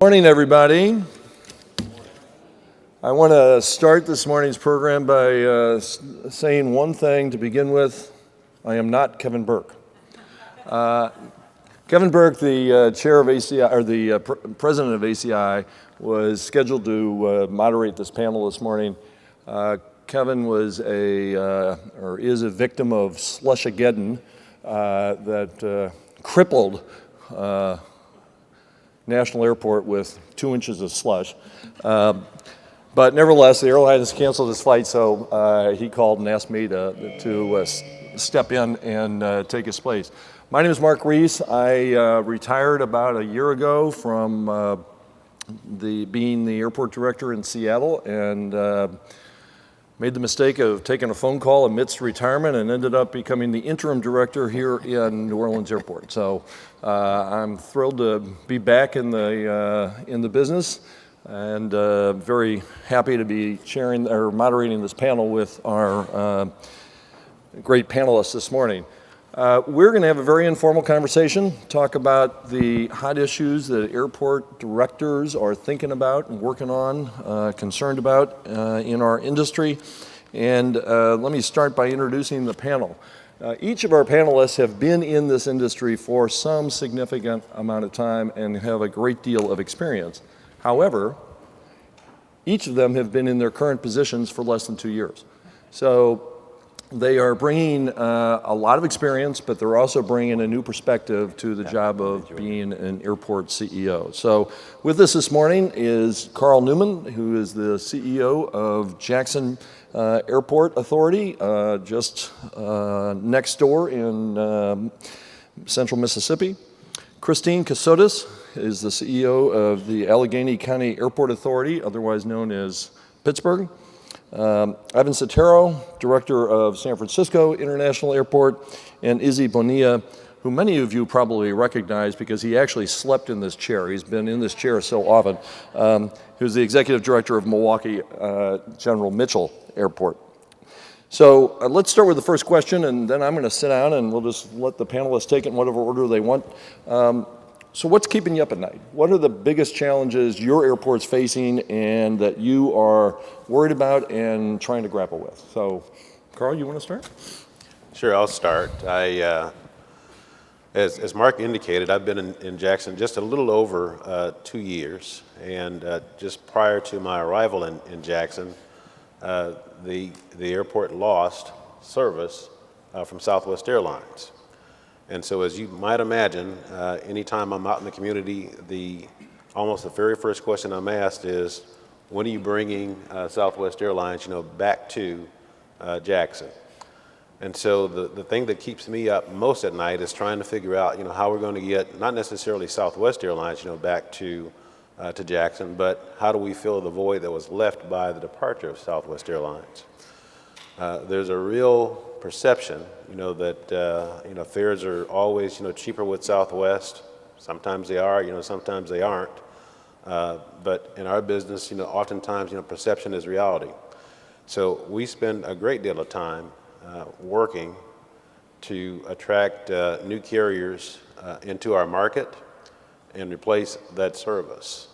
Morning, everybody. I want to start this morning's program by saying one thing to begin with. I am not Kevin Burke. Kevin Burke, the chair of ACI, or the president of ACI, was scheduled to moderate this panel this morning. Kevin was or is a victim of Slushageddon that crippled National Airport with 2 inches of slush. But nevertheless, the airline has canceled his flight, so he called and asked me to step in and take his place. My name is Mark Reese. I retired about a year ago from being the airport director in Seattle, and made the mistake of taking a phone call amidst retirement and ended up becoming the interim director here in New Orleans Airport. So I'm thrilled to be back in the business, and very happy to be chairing or moderating this panel with our great panelists this morning. We're going to have a very informal conversation, talk about the hot issues that airport directors are thinking about and working on, concerned about in our industry. And let me start by introducing the panel. Each of our panelists have been in this industry for some significant amount of time and have a great deal of experience. However, each of them have been in their current positions for less than 2 years. So they are bringing a lot of experience, but they're also bringing a new perspective to the job of being an airport CEO. So with us this morning is Carl Newman, who is the CEO of Jackson Airport Authority, just next door in central Mississippi. Christine Cassotis is the CEO of the Allegheny County Airport Authority, otherwise known as Pittsburgh. Ivan Satero, director of San Francisco International Airport, and Izzy Bonilla, who many of you probably recognize because he actually slept in this chair. He's been in this chair so often. Who's the executive director of Milwaukee General Mitchell Airport. So let's start with the first question, and then I'm going to sit down and we'll just let the panelists take it in whatever order they want. So what's keeping you up at night? What are the biggest challenges your airport's facing and that you are worried about and trying to grapple with? So, Carl, you want to start? Sure, I'll start. As Mark indicated, I've been in Jackson just a little over 2 years, and just prior to my arrival in Jackson, the airport lost service from Southwest Airlines. And so, as you might imagine, anytime I'm out in the community, almost the very first question I'm asked is, when are you bringing Southwest Airlines, back to Jackson? And so the thing that keeps me up most at night is trying to figure out, how we're going to get not necessarily Southwest Airlines, back to Jackson, but how do we fill the void that was left by the departure of Southwest Airlines? There's a real perception, that fares are always, cheaper with Southwest. Sometimes they are, sometimes they aren't. But in our business, oftentimes, perception is reality. So we spend a great deal of time working to attract new carriers into our market and replace that service.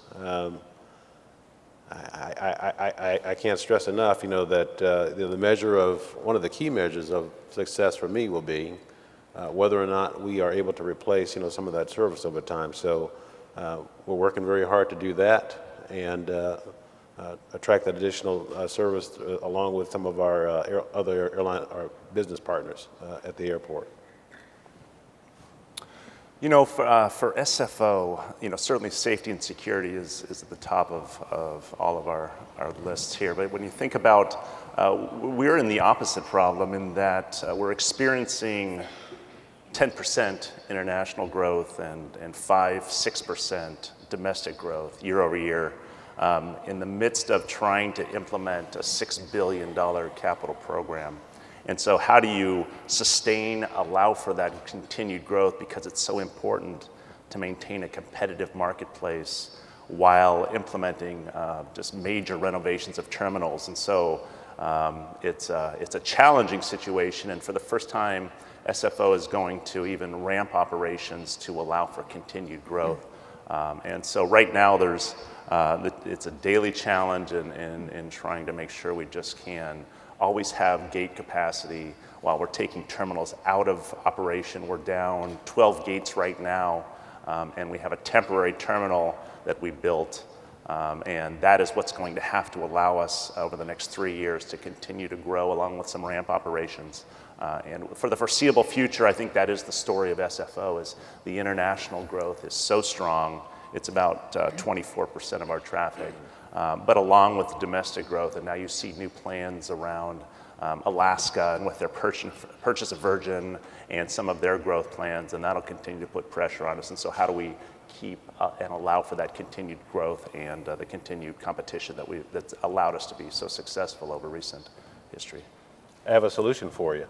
I can't stress enough, that the measure of, one of the key measures of success for me will be whether or not we are able to replace, some of that service over time. So we're working very hard to do that and attract that additional service along with some of our other airline or business partners at the airport. For SFO, certainly safety and security is at the top of all of our lists here. But when you think about, we're in the opposite problem in that we're experiencing 10% international growth and 5-6% domestic growth year over year in the midst of trying to implement a $6 billion capital program. And so how do you sustain, allow for that continued growth, because it's so important to maintain a competitive marketplace while implementing just major renovations of terminals. And so it's a challenging situation, and for the first time, SFO is going to even ramp operations to allow for continued growth. And so right now it's a daily challenge in trying to make sure we just can always have gate capacity while we're taking terminals out of operation. We're down 12 gates right now, and we have a temporary terminal that we built, and that is what's going to have to allow us over the next 3 years to continue to grow along with some ramp operations. And for the foreseeable future, I think that is the story of SFO, is the international growth is so strong. It's about 24% of our traffic. But along with domestic growth, and now you see new plans around Alaska and with their purchase of Virgin and some of their growth plans, and that'll continue to put pressure on us. And so how do we keep and allow for that continued growth and the continued competition that's allowed us to be so successful over recent history? I have a solution for you.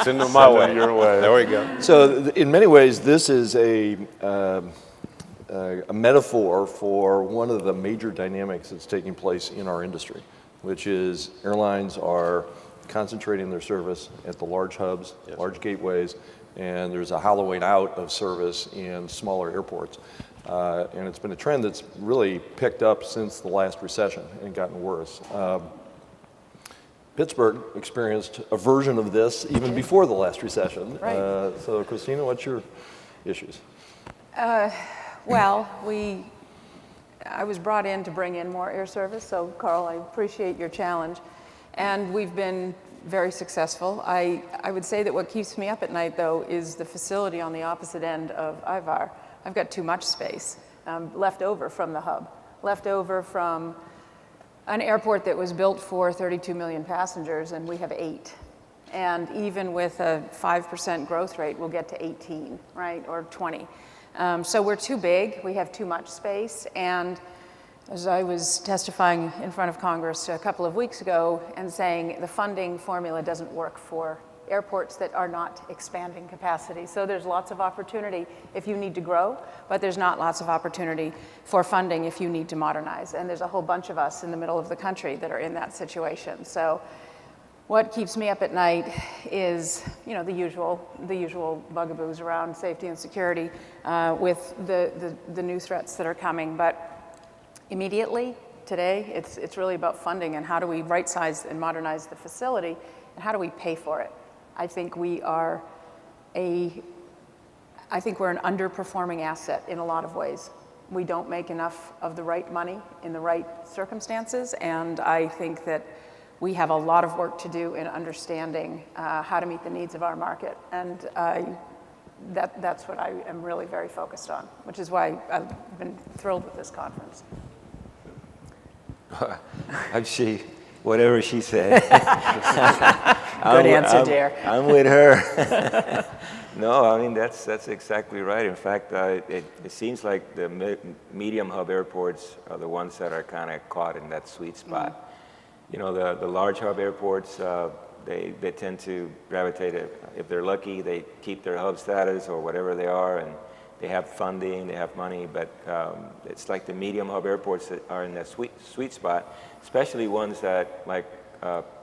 Send them my way. Your way. There we go. So in many ways, this is a metaphor for one of the major dynamics that's taking place in our industry, which is airlines are concentrating their service at the large hubs, large gateways, and there's a hollowing out of service in smaller airports. And it's been a trend that's really picked up since the last recession and gotten worse. Pittsburgh experienced a version of this even before the last recession. Right. So Christina, what's your issues? Well, I was brought in to bring in more air service, so Carl, I appreciate your challenge. And we've been very successful. I would say that what keeps me up at night, though, is the facility on the opposite end of Ivar. I've got too much space left over from the hub, left over from an airport that was built for 32 million passengers, and we have 8. And even with a 5% growth rate, we'll get to 18, right, or 20. So we're too big, we have too much space, and as I was testifying in front of Congress a couple of weeks ago and saying the funding formula doesn't work for airports that are not expanding capacity. So there's lots of opportunity if you need to grow, but there's not lots of opportunity for funding if you need to modernize. And there's a whole bunch of us in the middle of the country that are in that situation. So what keeps me up at night is, the usual bugaboos around safety and security with the new threats that are coming. But immediately, today, it's really about funding and how do we right-size and modernize the facility and how do we pay for it. I think we're an underperforming asset in a lot of ways. We don't make enough of the right money in the right circumstances, and I think that we have a lot of work to do in understanding how to meet the needs of our market, and that's what I am really very focused on, which is why I've been thrilled with this conference. Whatever she said. Good answer, dear. I'm with her. No, I mean, that's exactly right. In fact, it seems like the medium hub airports are the ones that are kind of caught in that sweet spot. The large hub airports, they tend to gravitate, if they're lucky, they keep their hub status or whatever they are, and they have funding, they have money, but it's like the medium hub airports that are in that sweet spot, especially ones that, like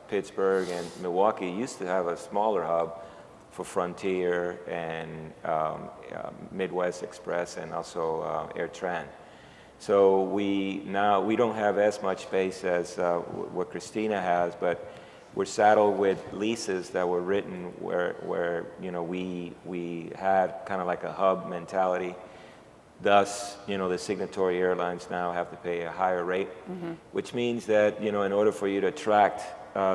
Pittsburgh and Milwaukee, used to have a smaller hub for Frontier and Midwest Express and also AirTran. So we don't have as much space as what Christina has, but we're saddled with leases that were written where we had kind of like a hub mentality. Thus, the signatory airlines now have to pay a higher rate, which means that, in order for you to attract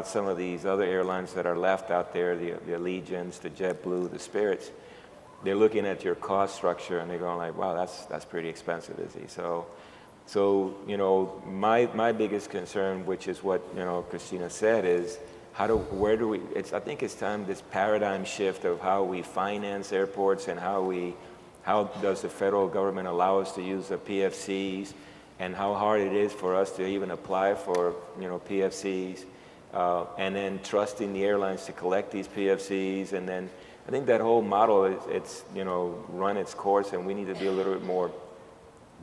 some of these other airlines that are left out there, the Allegiants, the JetBlue, the Spirits, they're looking at your cost structure and they're going like, wow, that's pretty expensive, Izzy. So my biggest concern, which is what Christina said, is I think it's time, this paradigm shift of how we finance airports and how does the federal government allow us to use the PFCs, and how hard it is for us to even apply for PFCs, and then trusting the airlines to collect these PFCs, and then I think that whole model it's run its course, and we need to be a little bit more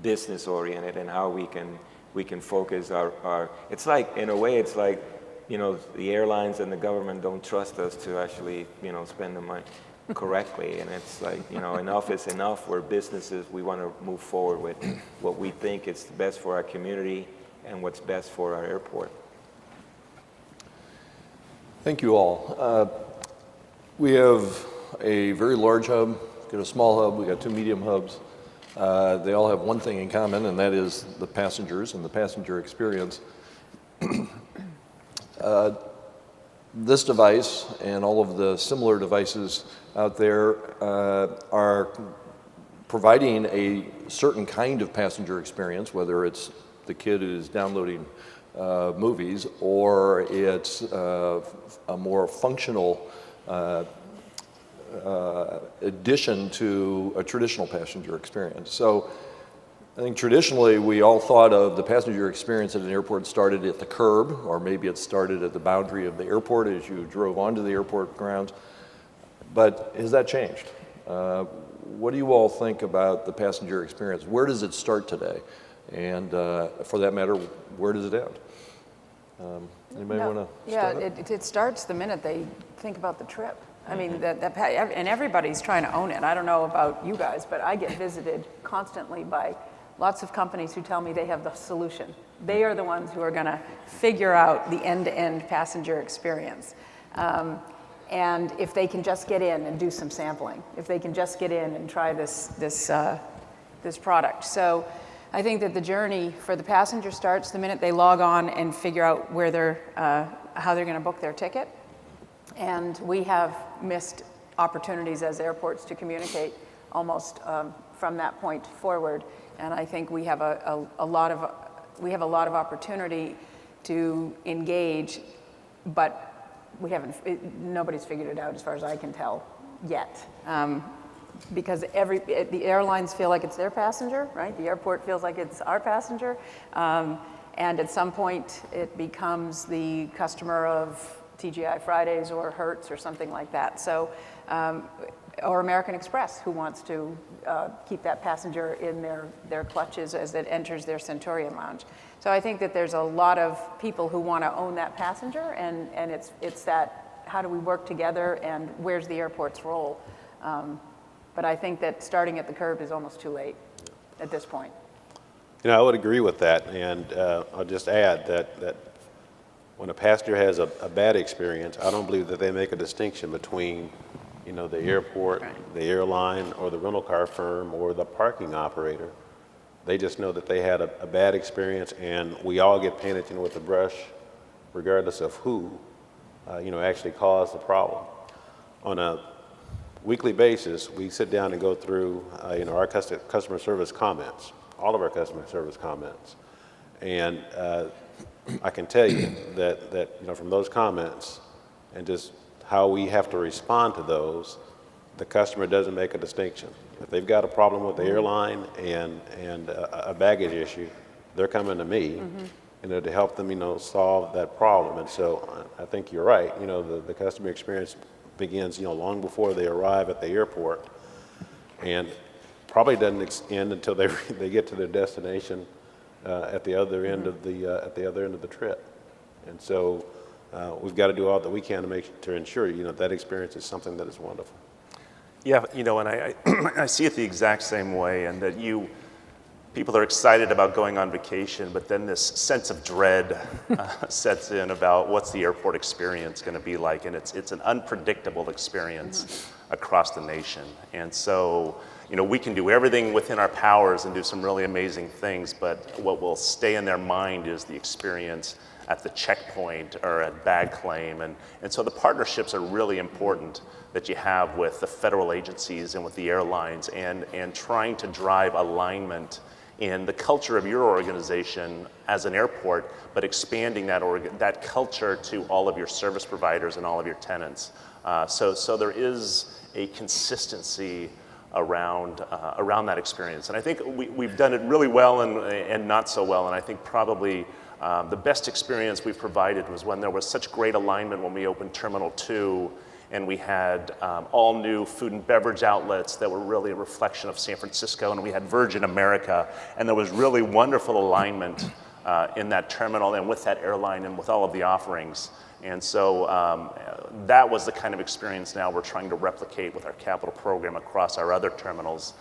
business oriented in how we can focus our it's like, in a way, it's like the airlines and the government don't trust us to actually spend the money. correctly. And it's like, you know, enough is enough. We're businesses. We want to move forward with what we think is best for our community and what's best for our airport. Thank you all. We have a very large hub, we've got a small hub, we got 2 medium hubs. They all have one thing in common, and that is the passengers and the passenger experience. This device and all of the similar devices out there are providing a certain kind of passenger experience, whether it's the kid who's downloading movies or it's a more functional addition to a traditional passenger experience. So I think traditionally we all thought of the passenger experience at an airport started at the curb, or maybe it started at the boundary of the airport as you drove onto the airport grounds. But has that changed? What do you all think about the passenger experience? Where does it start today? And for that matter, where does it end? Anybody want to start? Yeah, it starts the minute they think about the trip. I mean, and everybody's trying to own it. I don't know about you guys, but I get visited constantly by lots of companies who tell me they have the solution. They are the ones who are going to figure out the end-to-end passenger experience. And if they can just get in and do some sampling, if they can just get in and try this product. So I think that the journey for the passenger starts the minute they log on and figure out where how they're going to book their ticket. And we have missed opportunities as airports to communicate almost from that point forward. And I think we have a lot of opportunity to engage, but nobody's figured it out as far as I can tell yet. Because the airlines feel like it's their passenger, right? The airport feels like it's our passenger. And at some point it becomes the customer of TGI Fridays or Hertz or something like that. So, or American Express, who wants to keep that passenger in their clutches as it enters their Centurion lounge. So I think that there's a lot of people who want to own that passenger, and it's that, how do we work together and where's the airport's role? But I think that starting at the curb is almost too late at this point. You know, I would agree with that, and I'll just add that when a passenger has a bad experience, I don't believe that they make a distinction between, you know, the airport, right, the airline, or the rental car firm, or the parking operator. They just know that they had a bad experience, and we all get painted, you know, with a brush, regardless of who, you know, actually caused the problem. On a weekly basis, we sit down and go through, you know, our customer service comments, all of our customer service comments, and I can tell you that you know, from those comments and just how we have to respond to those, the customer doesn't make a distinction. If they've got a problem with the airline and a baggage issue, they're coming to me, you know, to help them, you know, solve that problem. And so I think you're right. You know, the customer experience begins, you know, long before they arrive at the airport, and probably doesn't end until they get to their destination at the other end of the trip. And so we've got to do all that we can to ensure, you know, that experience is something that is wonderful. Yeah, you know, and I see it the exact same way, and that people are excited about going on vacation, but then this sense of dread sets in about what's the airport experience going to be like, and it's an unpredictable experience across the nation. And so, you know, we can do everything within our powers and do some really amazing things, but what will stay in their mind is the experience at the checkpoint or at bag claim. And so the partnerships are really important that you have with the federal agencies and with the airlines, and trying to drive alignment in the culture of your organization as an airport, but expanding that culture to all of your service providers and all of your tenants. So there is a consistency around that experience. And I think we've done it really well and not so well. And I think probably the best experience we've provided was when there was such great alignment when we opened Terminal 2, and we had all new food and beverage outlets that were really a reflection of San Francisco, and we had Virgin America, and there was really wonderful alignment in that terminal and with that airline and with all of the offerings. And so that was the kind of experience now we're trying to replicate with our capital program across our other terminals.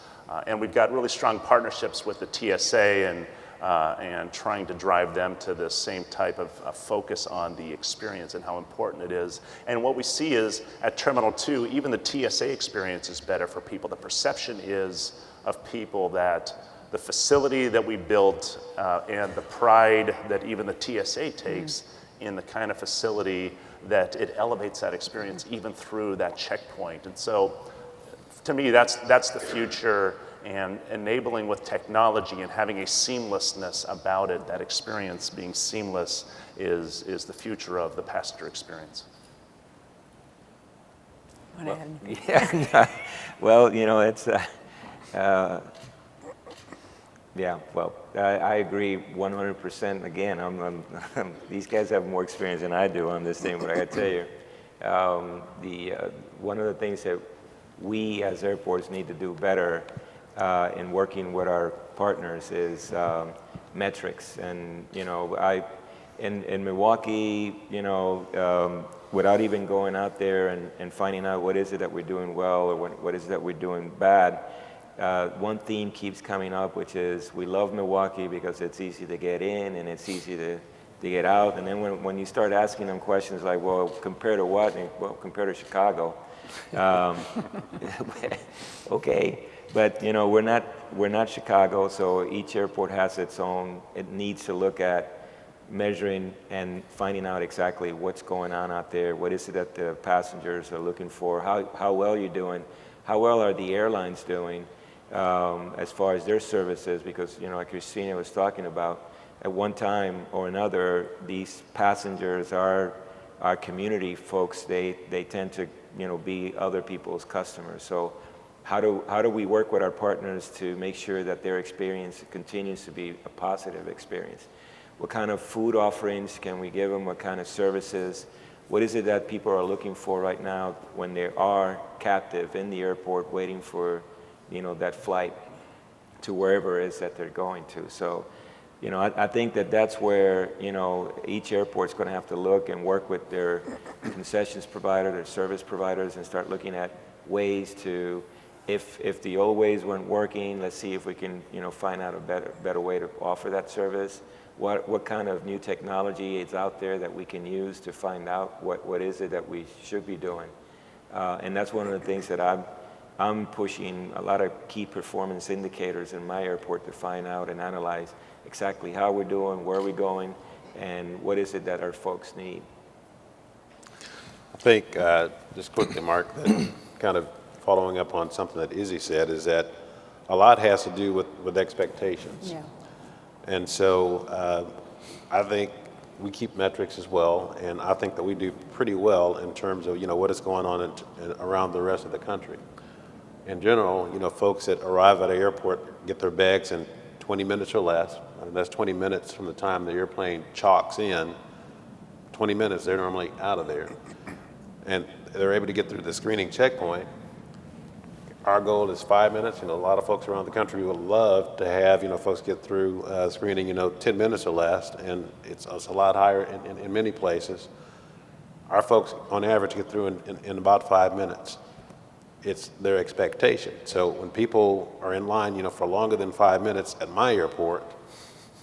And we've got really strong partnerships with the TSA and trying to drive them to the same type of focus on the experience and how important it is. And what we see is at Terminal 2, even the TSA experience is better for people. The perception is of people that the facility that we built and the pride that even the TSA takes in the kind of facility that it elevates that experience even through that checkpoint. And so to me, that's the future, and enabling with technology and having a seamlessness about it, that experience being seamless is the future of the passenger experience. Yeah, well, you know, it's, yeah, well, I agree 100%. Again, these guys have more experience than I do on this thing, but I gotta tell you, one of the things that we as airports need to do better in working with our partners is metrics. And, you know, in Milwaukee, you know, without even going out there and finding out what is it that we're doing well or what is it that we're doing bad, one theme keeps coming up, which is we love Milwaukee because it's easy to get in and it's easy to get out. And then when you start asking them questions like, well, compared to what? And, well, compared to Chicago. Okay, but you know, we're not Chicago, so each airport has its own. It needs to look at measuring and finding out exactly what's going on out there. What is it that the passengers are looking for? How well you're doing? How well are the airlines doing as far as their services? Because, you know, like Christina was talking about, at one time or another, these passengers are our community folks. They tend to, you know, be other people's customers. So how do we work with our partners to make sure that their experience continues to be a positive experience? What kind of food offerings can we give them? What kind of services? What is it that people are looking for right now when they are captive in the airport waiting for, you know, that flight to wherever it is that they're going to? So, you know, I think that's where, you know, each airport's going to have to look and work with their concessions provider, their service providers, and start looking at ways to, if the old ways weren't working, let's see if we can, you know, find out a better way to offer that service. What kind of new technology is out there that we can use to find out what is it that we should be doing? And that's one of the things that I'm pushing a lot of key performance indicators in my airport to find out and analyze exactly how we're doing, where we're going, and what is it that our folks need. I think, just quickly, Mark, that kind of following up on something that Izzy said, is that a lot has to do with expectations. Yeah. And so I think we keep metrics as well, and I think that we do pretty well in terms of, you know, what is going on around the rest of the country. In general, you know, folks that arrive at an airport get their bags in 20 minutes or less. And that's 20 minutes from the time the airplane chalks in. 20 minutes, they're normally out of there. And they're able to get through the screening checkpoint. Our goal is 5 minutes. You know, a lot of folks around the country would love to have, you know, folks get through screening, you know, 10 minutes or less, and it's a lot higher in many places. Our folks, on average, get through in about 5 minutes. It's their expectation. So when people are in line, you know, for longer than 5 minutes at my airport,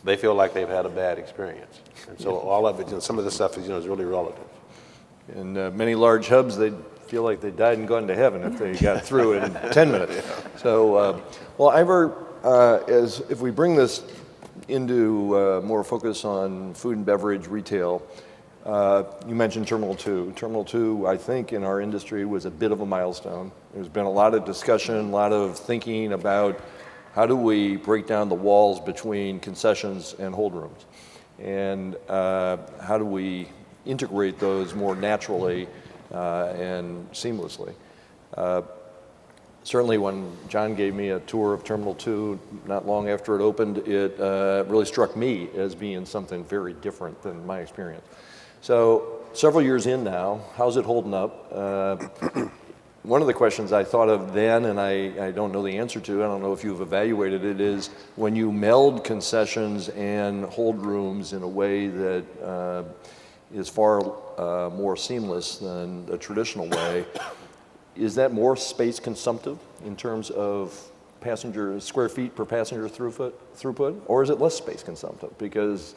they feel like they've had a bad experience. And so all of it, you know, some of this stuff is, you know, is really relative. In many large hubs, they feel like they died and gone to heaven if they got through it in 10 minutes. So, well, Ivar, if we bring this into more focus on food and beverage retail, you mentioned Terminal 2. Terminal 2, I think, in our industry was a bit of a milestone. There's been a lot of discussion, a lot of thinking about how do we break down the walls between concessions and hold rooms? And how do we integrate those more naturally and seamlessly? Certainly when John gave me a tour of Terminal 2 not long after it opened, it really struck me as being something very different than my experience. So several years in now, how's it holding up? One of the questions I thought of then, and I don't know the answer to, I don't know if you've evaluated it, is when you meld concessions and hold rooms in a way that is far more seamless than the traditional way. Is that more space consumptive in terms of passenger square feet per passenger throughput, or is it less space consumptive? Because,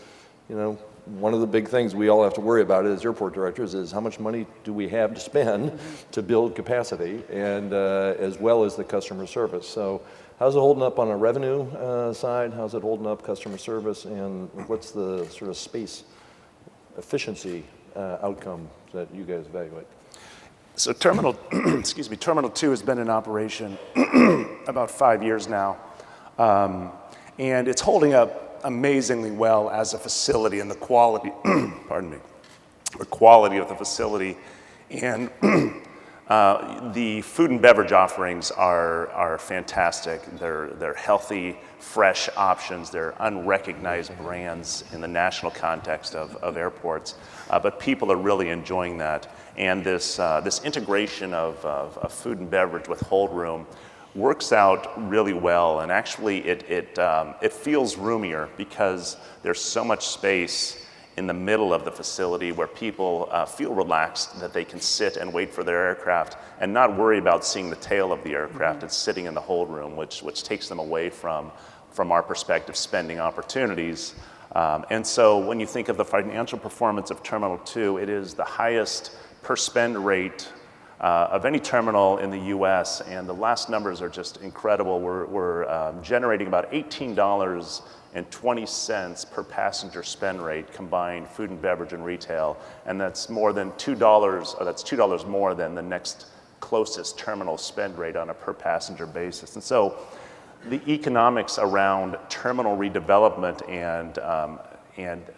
you know, one of the big things we all have to worry about as airport directors is how much money do we have to spend to build capacity, and as well as the customer service. So how's it holding up on a revenue side? How's it holding up customer service? And what's the sort of space efficiency outcome that you guys evaluate? So Terminal, excuse me, Terminal 2 has been in operation about 5 years now. And it's holding up amazingly well as a facility, and the quality, pardon me, the quality of the facility and the food and beverage offerings are fantastic. They're healthy, fresh options. They're unrecognized brands in the national context of airports, but people are really enjoying that. And this integration of food and beverage with hold room works out really well, and actually it feels roomier because there's so much space in the middle of the facility where people feel relaxed that they can sit and wait for their aircraft and not worry about seeing the tail of the aircraft and sitting in the hold room, which takes them away from our perspective, spending opportunities. And so when you think of the financial performance of Terminal 2, it is the highest per spend rate of any terminal in the U.S., and the last numbers are just incredible. We're generating about $18.20 per passenger spend rate, combined food and beverage and retail, and that's more than $2. That's $2 more than the next closest terminal spend rate on a per passenger basis. And so, the economics around terminal redevelopment and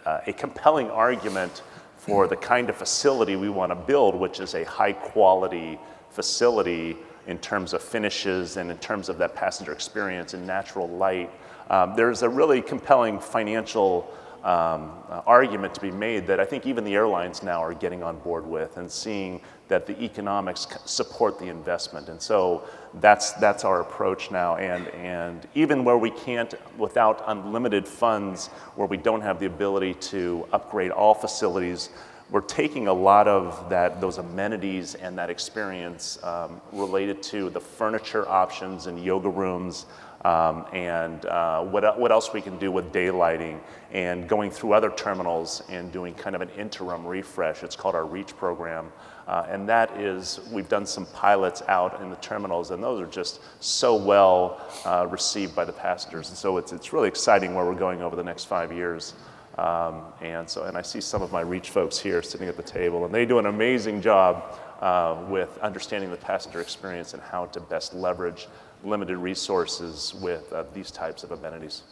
a compelling argument for the kind of facility we want to build, which is a high quality facility in terms of finishes and in terms of that passenger experience and natural light. There's a really compelling financial argument to be made that I think even the airlines now are getting on board with and seeing that the economics support the investment. And so that's our approach now. And even where we can't, without unlimited funds, where we don't have the ability to upgrade all facilities, we're taking a lot of those amenities and that experience related to the furniture options and yoga rooms, and what else we can do with daylighting, and going through other terminals and doing kind of an interim refresh. It's called our REACH program. And that is, we've done some pilots out in the terminals, and those are just so well received by the passengers. And so it's really exciting where we're going over the next 5 years. And I see some of my REACH folks here sitting at the table, and they do an amazing job with understanding the passenger experience and how to best leverage limited resources with these types of amenities.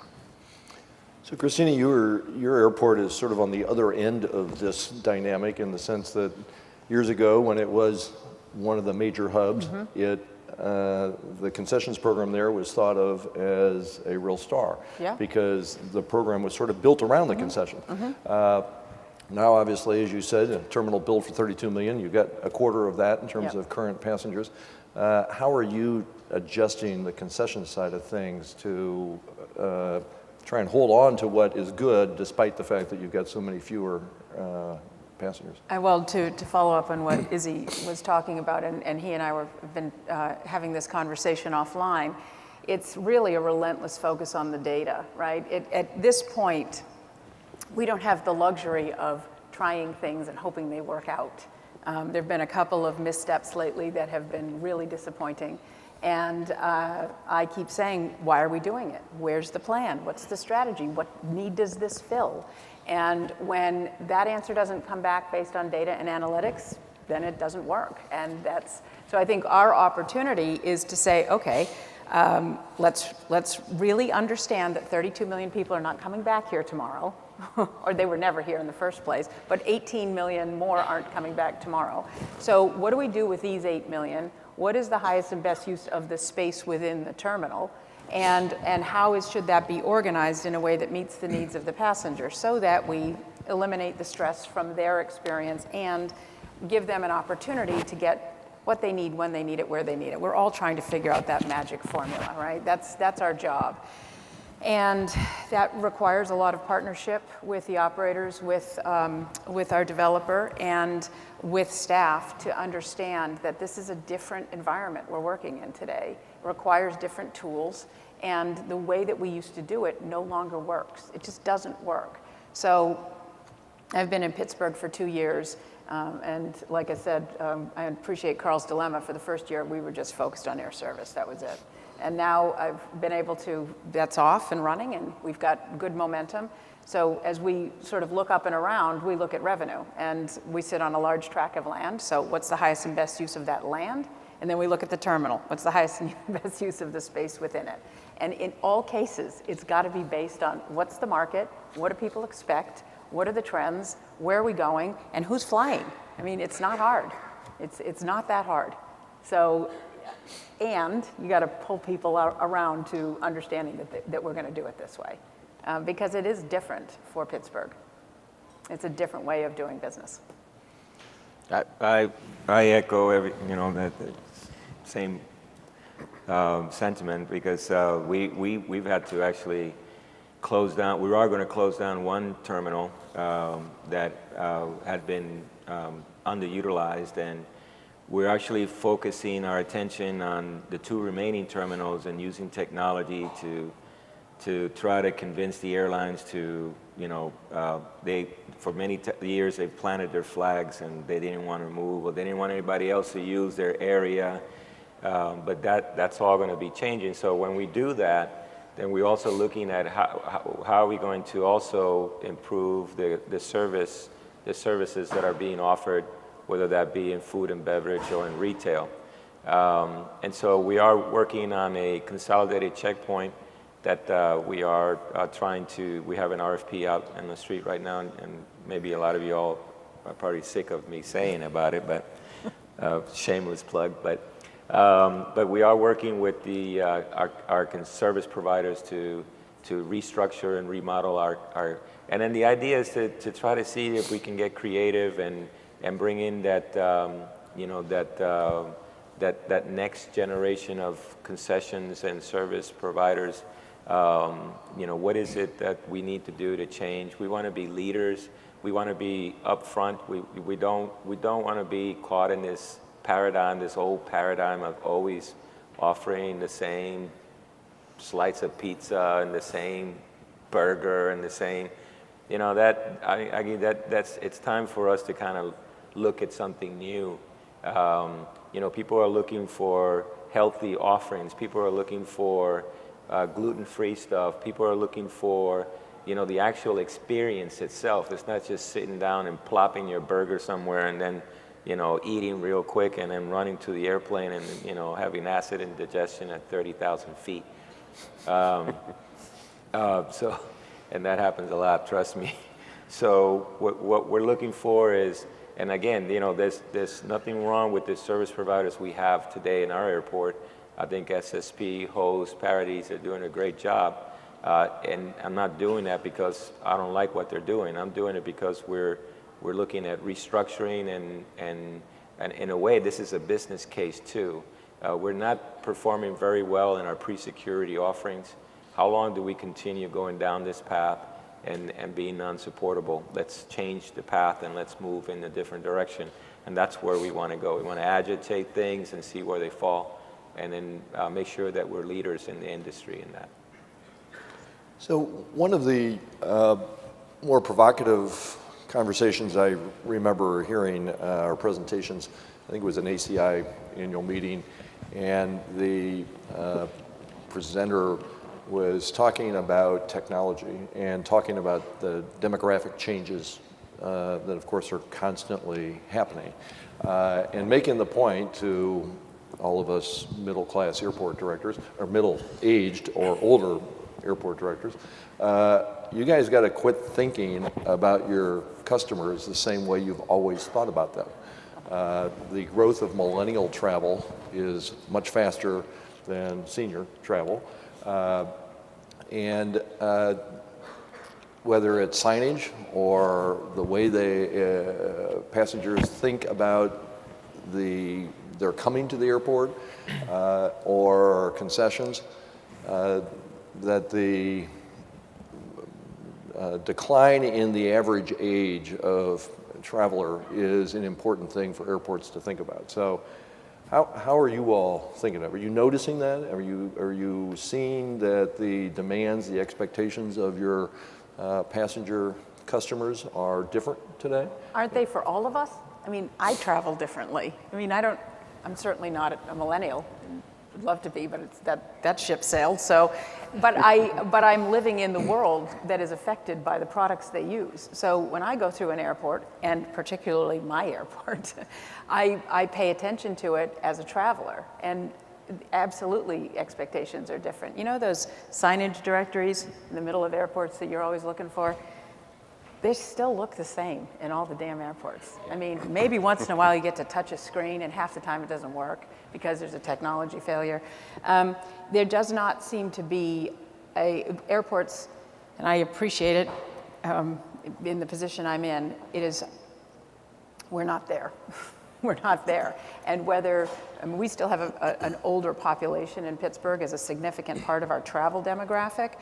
So Christina, your airport is sort of on the other end of this dynamic, in the sense that years ago, when it was one of the major hubs, the concessions program there was thought of as a real star, because the program was sort of built around the concession. Now, obviously, as you said, a terminal built for $32 million. You've got a quarter of that in terms of current passengers. How are you adjusting the concession side of things to try and hold on to what is good, despite the fact that you've got so many fewer passengers? Well, to follow up on what Izzy was talking about, and he and I have been having this conversation offline, it's really a relentless focus on the data, right? At this point, we don't have the luxury of trying things and hoping they work out. There have been a couple of missteps lately that have been really disappointing. And I keep saying, why are we doing it? Where's the plan? What's the strategy? What need does this fill? And when that answer doesn't come back based on data and analytics, then it doesn't work. And so I think our opportunity is to say, okay, let's really understand that 32 million people are not coming back here tomorrow, or they were never here in the first place, but 18 million more aren't coming back tomorrow. So what do we do with these 8 million? What is the highest and best use of the space within the terminal? And how should that be organized in a way that meets the needs of the passenger, so that we eliminate the stress from their experience and give them an opportunity to get what they need, when they need it, where they need it. We're all trying to figure out that magic formula, right? That's our job. And that requires a lot of partnership with the operators, with our developer, and with staff to understand that this is a different environment we're working in today. It requires different tools, and the way that we used to do it no longer works. It just doesn't work. So I've been in Pittsburgh for 2 years, and like I said, I appreciate Carl's dilemma. For the first year, we were just focused on air service. That was it. And now I've been able to, that's off and running, and we've got good momentum. So as we sort of look up and around, we look at revenue, and we sit on a large tract of land. So what's the highest and best use of that land? And then we look at the terminal. What's the highest and best use of the space within it? And in all cases, it's got to be based on what's the market, what do people expect, what are the trends, where are we going, and who's flying? I mean, it's not hard. It's not that hard. So, and you got to pull people around to understanding that we're going to do it this way, because it is different for Pittsburgh. It's a different way of doing business. I echo that same sentiment, because we've had to actually close down. We are going to close down one terminal that had been underutilized, and we're actually focusing our attention on the 2 remaining terminals and using technology to try to convince the airlines to, for many years they've planted their flags and they didn't want to move, or they didn't want anybody else to use their area. But that's all going to be changing. So when we do that, then we're also looking at how are we going to also improve the services that are being offered, whether that be in food and beverage or in retail. And so we are working on a consolidated checkpoint that we are we have an RFP out in the street right now, and maybe a lot of you all are probably sick of me saying about it, but shameless plug. But we are working with our service providers to restructure and remodel our and then the idea is to try to see if we can get creative and bring in that that next generation of concessions and service providers. What is it that we need to do to change? We want to be leaders. We want to be upfront. We don't want to be caught in this paradigm, this old paradigm of always offering the same slice of pizza and the same burger and the same, it's time for us to kind of look at something new. People are looking for healthy offerings. People are looking for gluten-free stuff. People are looking for, the actual experience itself. It's not just sitting down and plopping your burger somewhere and then, eating real quick and then running to the airplane and, having acid indigestion at 30,000 feet. And that happens a lot, trust me. So what we're looking for is, and again, there's nothing wrong with the service providers we have today in our airport. I think SSP, Host, Paradies are doing a great job. And I'm not doing that because I don't like what they're doing. I'm doing it because we're looking at restructuring and in a way, this is a business case too. We're not performing very well in our pre-security offerings. How long do we continue going down this path and being unsupportable? Let's change the path and let's move in a different direction. And that's where we want to go. We want to agitate things and see where they fall, and then make sure that we're leaders in the industry in that. So one of the more provocative conversations I remember hearing, or presentations, I think it was an ACI annual meeting, and the presenter was talking about technology and talking about the demographic changes that of course are constantly happening, and making the point to all of us middle-class airport directors, or middle-aged or older airport directors, you guys got to quit thinking about your customers the same way you've always thought about them. The growth of millennial travel is much faster than senior travel. And whether it's signage or the way passengers think about they're coming to the airport, or concessions, that the decline in the average age of traveler is an important thing for airports to think about. So how are you all thinking of it? Are you noticing that? Are you seeing that the demands, the expectations of your passenger customers are different today? Aren't they for all of us? I mean, I travel differently. I mean, I'm certainly not a millennial. Would love to be, but it's that ship sailed. So, but I'm living in the world that is affected by the products they use. So when I go through an airport, and particularly my airport, I pay attention to it as a traveler, and absolutely expectations are different. You know those signage directories in the middle of airports that you're always looking for? They still look the same in all the damn airports. I mean, maybe once in a while you get to touch a screen and half the time it doesn't work because there's a technology failure. There does not seem to be airports, and I appreciate it in the position I'm in, we're not there. We're not there. And we still have an older population in Pittsburgh as a significant part of our travel demographic.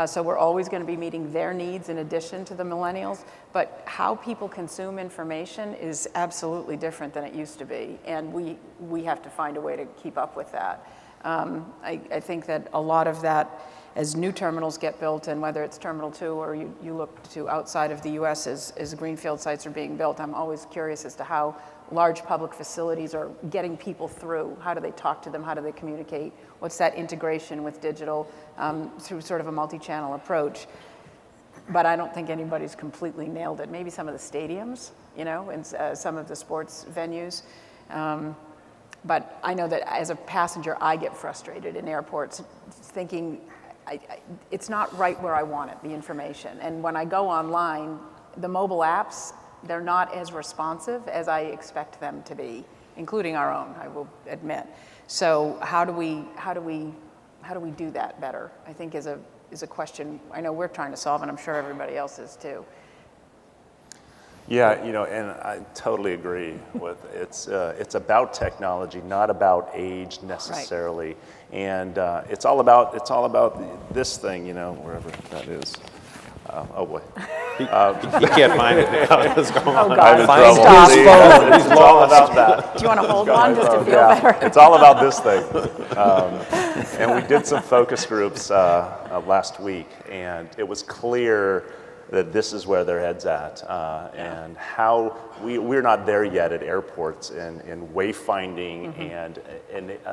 So we're always going to be meeting their needs in addition to the millennials. But how people consume information is absolutely different than it used to be. And we have to find a way to keep up with that. I think that a lot of that, as new terminals get built, and whether it's Terminal 2 or you look to outside of the US as greenfield sites are being built, I'm always curious as to how large public facilities are getting people through. How do they talk to them? How do they communicate? What's that integration with digital through sort of a multi-channel approach? But I don't think anybody's completely nailed it. Maybe some of the stadiums, you know, and some of the sports venues. But I know that as a passenger, I get frustrated in airports thinking it's not right where I want it, the information. And when I go online, the mobile apps, they're not as responsive as I expect them to be, including our own, I will admit. So how do we do that better? I think is a question I know we're trying to solve, and I'm sure everybody else is too. Yeah, you know, and I totally agree with it's about technology, not about age necessarily, Right. And it's all about this thing, you know, wherever that is. Oh boy. He can't find it now. What's going on? Oh God, Stop. stop. It's all about that. Do you want to hold one just to feel Yeah, better? it's all about this thing. And we did some focus groups last week, and it was clear that this is where their head's at, and how we're not there yet at airports in wayfinding and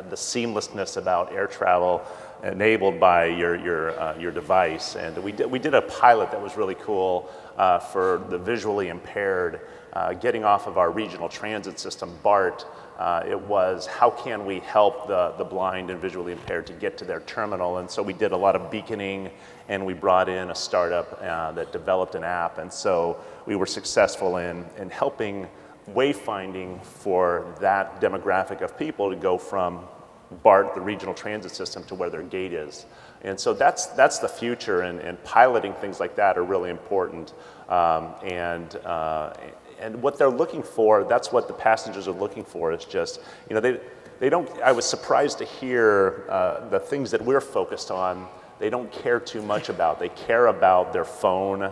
the seamlessness about air travel enabled by your device. And we did a pilot that was really cool for the visually impaired, getting off of our regional transit system, BART. It was how can we help the blind and visually impaired to get to their terminal, and so we did a lot of beaconing, and we brought in a startup that developed an app, and so we were successful in helping wayfinding for that demographic of people to go from BART, the regional transit system, to where their gate is. And so that's the future, and piloting things like that are really important. And what they're looking for, that's what the passengers are looking for, is just, you know, they don't, I was surprised to hear the things that we're focused on, they don't care too much about. They care about their phone,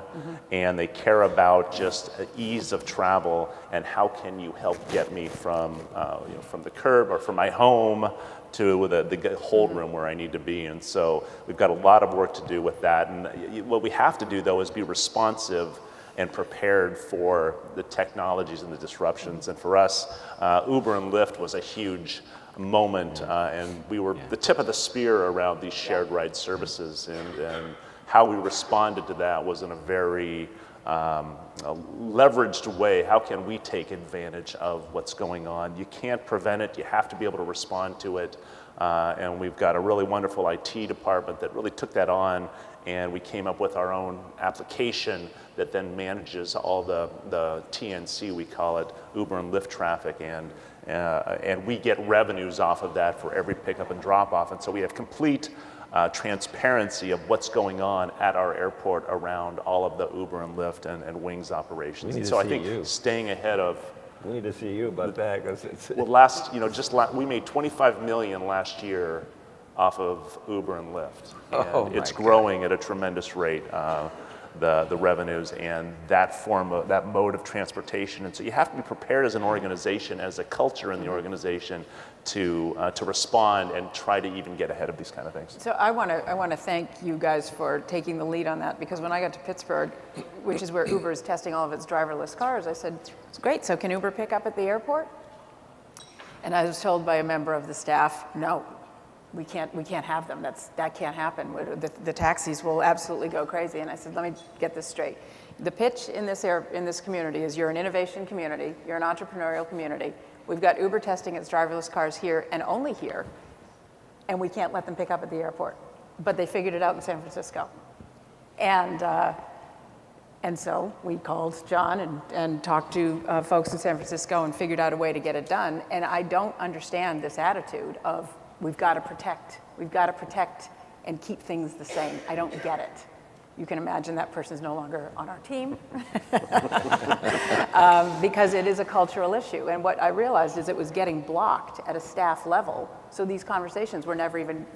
and they care about just ease of travel, and how can you help get me from the curb or from my home to the hold room where I need to be. And so we've got a lot of work to do with that. And what we have to do, though, is be responsive and prepared for the technologies and the disruptions. And for us, Uber and Lyft was a huge moment, and we were the tip of the spear around these shared ride services, and how we responded to that was in a very leveraged way. How can we take advantage of what's going on? You can't prevent it, you have to be able to respond to it, and we've got a really wonderful IT department that really took that on, and we came up with our own application that then manages all the TNC, we call it, Uber and Lyft traffic, and we get revenues off of that for every pickup and drop off. And so we have complete transparency of what's going on at our airport around all of the Uber and Lyft and Wings operations. And so I think staying ahead of... We need to see you about that. Well, we made $25 million last year off of Uber and Lyft. Oh, And it's my God. growing at a tremendous rate, the revenues and that mode of transportation. And so you have to be prepared as an organization, as a culture in the organization, to respond and try to even get ahead of these kind of things. So I want to thank you guys for taking the lead on that, because when I got to Pittsburgh, which is where Uber is testing all of its driverless cars, I said, "It's great. So can Uber pick up at the airport?" And I was told by a member of the staff, "No, we can't have them. That can't happen. The taxis will absolutely go crazy." And I said, "Let me get this straight. The pitch in this community is you're an innovation community, you're an entrepreneurial community. We've got Uber testing its driverless cars here and only here, and we can't let them pick up at the airport." But they figured it out in San Francisco. And so we called John and talked to folks in San Francisco and figured out a way to get it done. And I don't understand this attitude of we've got to protect and keep things the same. I don't get it. You can imagine that person's no longer on our team because it is a cultural issue. And what I realized is it was getting blocked at a staff level. So these conversations were never even,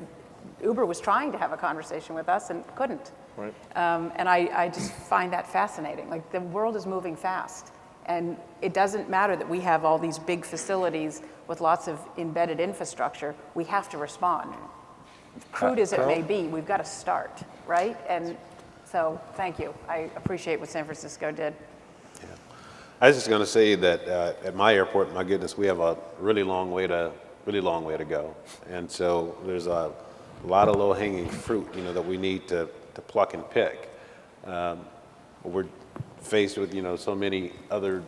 Uber was trying to have a conversation with us and couldn't. Right. And I just find that fascinating. Like, the world is moving fast. And it doesn't matter that we have all these big facilities with lots of embedded infrastructure. We have to respond. Crude as it may be, we've got to start, right? And so thank you. I appreciate what San Francisco did. Yeah. I was just going to say that at my airport, my goodness, we have a really long way to go. And so there's a lot of low-hanging fruit, that we need to pluck and pick. We're faced with, so many other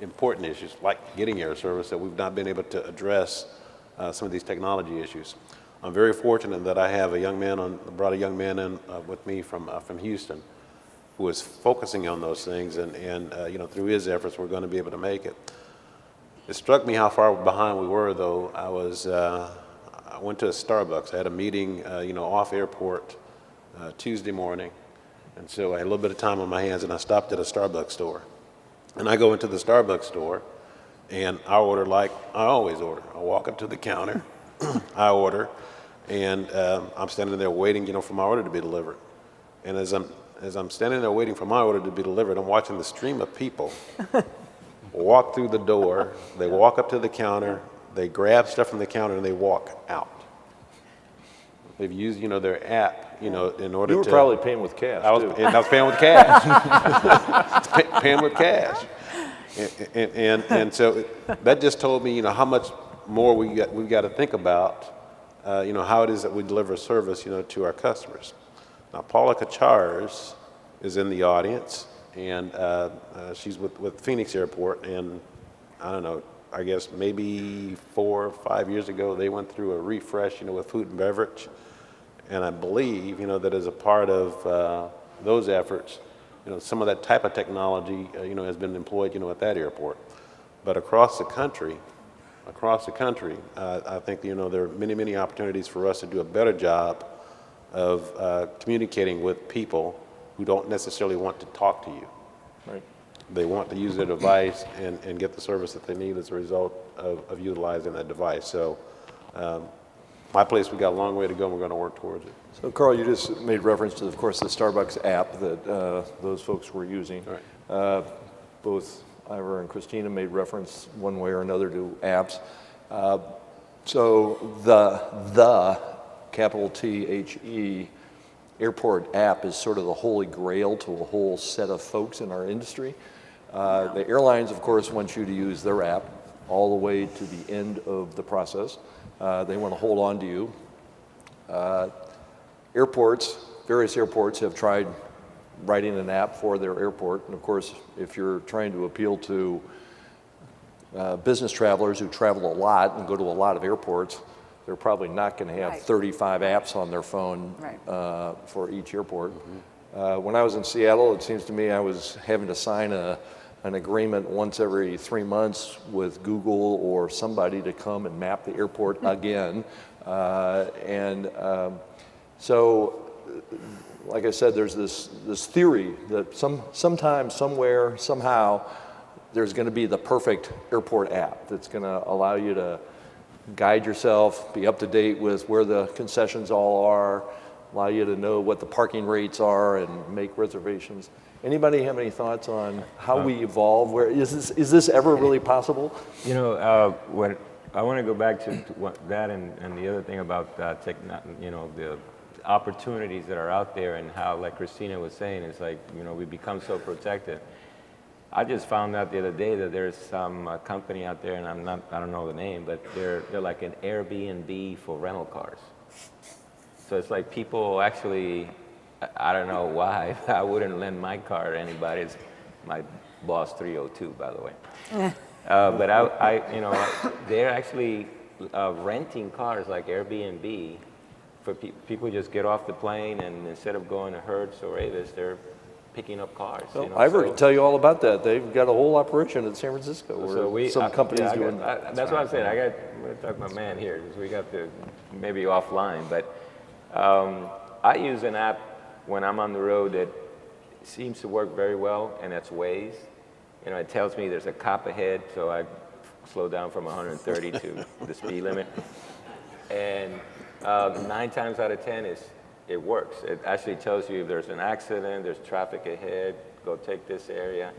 important issues, like getting air service, that we've not been able to address some of these technology issues. I'm very fortunate that I have brought a young man in with me from Houston, who is focusing on those things, and through his efforts, we're going to be able to make it. It struck me how far behind we were, though. I went to a Starbucks. I had a meeting, off airport Tuesday morning, and so I had a little bit of time on my hands, and I stopped at a Starbucks store. And I go into the Starbucks store, and I order like I always order. I walk up to the counter, I order, and I'm standing there waiting, for my order to be delivered. And as I'm standing there waiting for my order to be delivered, I'm watching the stream of people walk through the door. They walk up to the counter, they grab stuff from the counter, and they walk out. They've used, their app, in order to... You were probably paying with cash, I was paying with cash. Paying with cash. And so that just told me, how much more we've got to think about, how it is that we deliver service, to our customers. Now, Paula Kachars is in the audience, and she's with Phoenix Airport, and I don't know, I guess maybe 4 or 5 years ago, they went through a refresh, with food and beverage. And I believe, that as a part of those efforts, some of that type of technology, has been employed, at that airport. But across the country, I think, there are many, many opportunities for us to do a better job of communicating with people who don't necessarily want to talk to you. Right. They want to use their device and get the service that they need as a result of utilizing that device. So my place, we've got a long way to go, and we're going to work towards it. So, Carl, you just made reference to, of course, the Starbucks app that those folks were using. Right. Both Ivar and Christina made reference one way or another to apps. So the capital T-H-E airport app is sort of the holy grail to a whole set of folks in our industry. The airlines, of course, want you to use their app all the way to the end of the process. They want to hold on to you. Various airports have tried writing an app for their airport. And of course, if you're trying to appeal to business travelers who travel a lot and go to a lot of airports, they're probably not going to have 35 apps on their phone for each airport. Mm-hmm. When I was in Seattle, it seems to me I was having to sign an agreement once every 3 months with Google or somebody to come and map the airport again. So, like I said, there's this theory that sometime, somewhere, somehow, there's going to be the perfect airport app that's going to allow you to guide yourself, be up to date with where the concessions all are, allow you to know what the parking rates are and make reservations. Anybody have any thoughts on how we evolve? Where is this ever really possible? You know, when I want to go back to that and the other thing about you know, the opportunities that are out there and how, like Christina was saying, it's like, you know, we become so protected. I just found out the other day that there's some company out there, and I don't know the name, but they're like an Airbnb for rental cars. So it's like people actually, I don't know why, I wouldn't lend my car to anybody. It's my boss 302, by the way. But I, you know, they're actually renting cars like Airbnb for people just get off the plane, and instead of going to Hertz or Avis, they're picking up cars. Well, you know, Ivar can tell you all about that. They've got a whole operation in San Francisco where some companies doing. That's what I'm saying. I'm going to talk to my man here because we got to maybe offline. But I use an app when I'm on the road that seems to work very well, and that's Waze. You know, it tells me there's a cop ahead, so I slow down from 130 to the speed limit. And 9 times out of 10 it works. It actually tells you if there's an accident, there's traffic ahead, go take this area.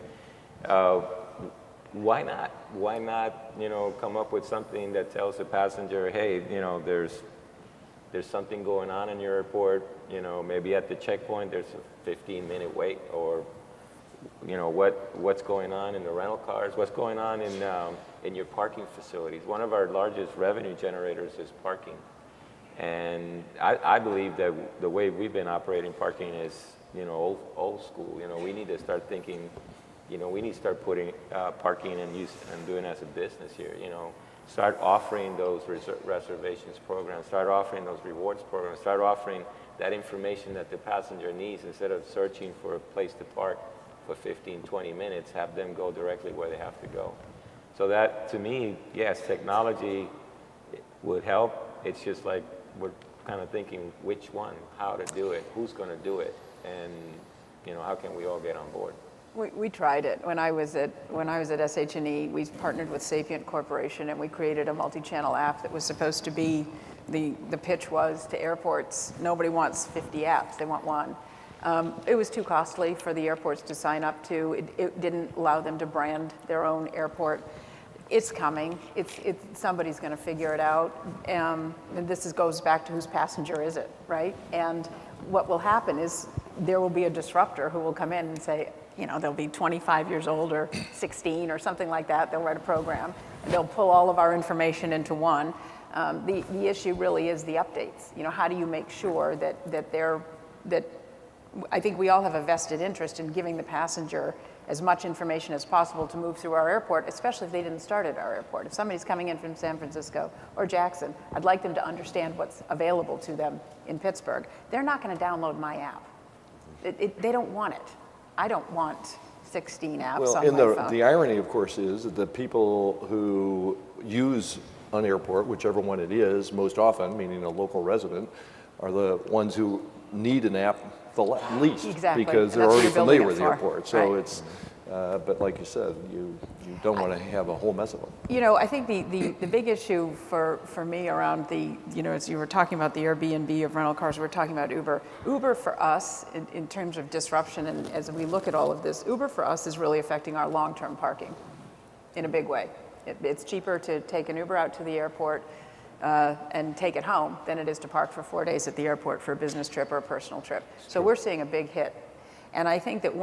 Why not? Why not, you know, come up with something that tells the passenger, hey, you know, there's something going on in your airport, you know, maybe at the checkpoint there's a 15-minute wait, or, you know, what's going on in the rental cars, what's going on in your parking facilities. One of our largest revenue generators is parking. And I believe that the way we've been operating parking is, you know, old school. You know, we need to start thinking, you know, we need to start putting parking and doing it as a business here. You know, start offering those reservations programs, start offering those rewards programs, start offering that information that the passenger needs instead of searching for a place to park for 15, 20 minutes, have them go directly where they have to go. So that, to me, yes, technology would help. It's just like, we're kind of thinking which one, how to do it, who's going to do it, and, you know, how can we all get on board? We tried it. When I was at SH&E, we partnered with Sapient Corporation, and we created a multi-channel app that was supposed to be, the pitch was to airports, nobody wants 50 apps, they want one. It was too costly for the airports to sign up to. It didn't allow them to brand their own airport. It's coming. Somebody's going to figure it out. And this goes back to whose passenger is it, right? And what will happen is there will be a disruptor who will come in and say, you know, they'll be 25 years old or 16 or something like that. They'll write a program, and they'll pull all of our information into one. The issue really is the updates. You know, how do you make sure that I think we all have a vested interest in giving the passenger as much information as possible to move through our airport, especially if they didn't start at our airport. If somebody's coming in from San Francisco or Jackson, I'd like them to understand what's available to them in Pittsburgh. They're not going to download my app. They don't want it. I don't want 16 apps on my phone. The irony, of course, is that the people who use an airport, whichever one it is, most often, meaning a local resident, are the ones who need an app the least, exactly. because they're already familiar with the for. airport. So right. it's, but like you said, you don't want to have a whole mess of them. You know, I think the big issue for me around you know, as you were talking about the Airbnb of rental cars, we're talking about Uber. Uber for us, in terms of disruption, and as we look at all of this, Uber for us is really affecting our long-term parking in a big way. It's cheaper to take an Uber out to the airport and take it home than it is to park for 4 days at the airport for a business trip or a personal trip. So we're seeing a big hit. And I think that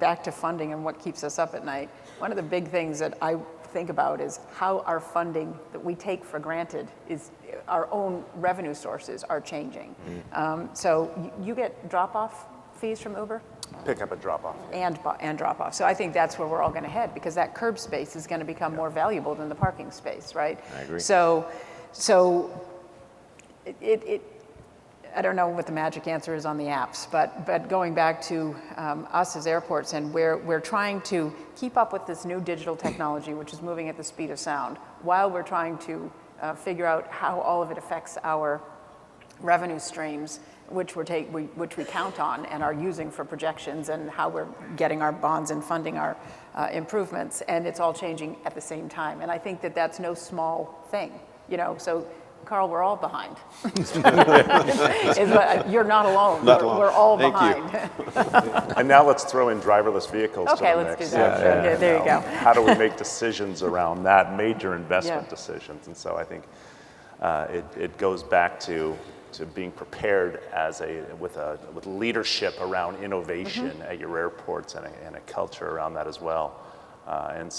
back to funding and what keeps us up at night, one of the big things that I think about is how our funding that we take for granted is our own revenue sources are changing. So you get drop-off fees from Uber? Pick up and drop off. And drop off. So I think that's where we're all going to head, because that curb space is going to become more valuable than the parking space, right? I agree. So I don't know what the magic answer is on the apps, but going back to us as airports, and we're trying to keep up with this new digital technology, which is moving at the speed of sound, while we're trying to figure out how all of it affects our revenue streams. which which we count on and are using for projections and how we're getting our bonds and funding our improvements, and it's all changing at the same time. And I think that that's no small thing, you know. So, Carl, we're all behind. You're not alone. We're all Thank behind. And now let's throw in driverless vehicles to Okay, the let's mix. do that. Okay, there you go. How do we make decisions around that, major investment decisions? And so I think it goes back to being prepared with leadership around innovation at your airports and a culture around that as well. And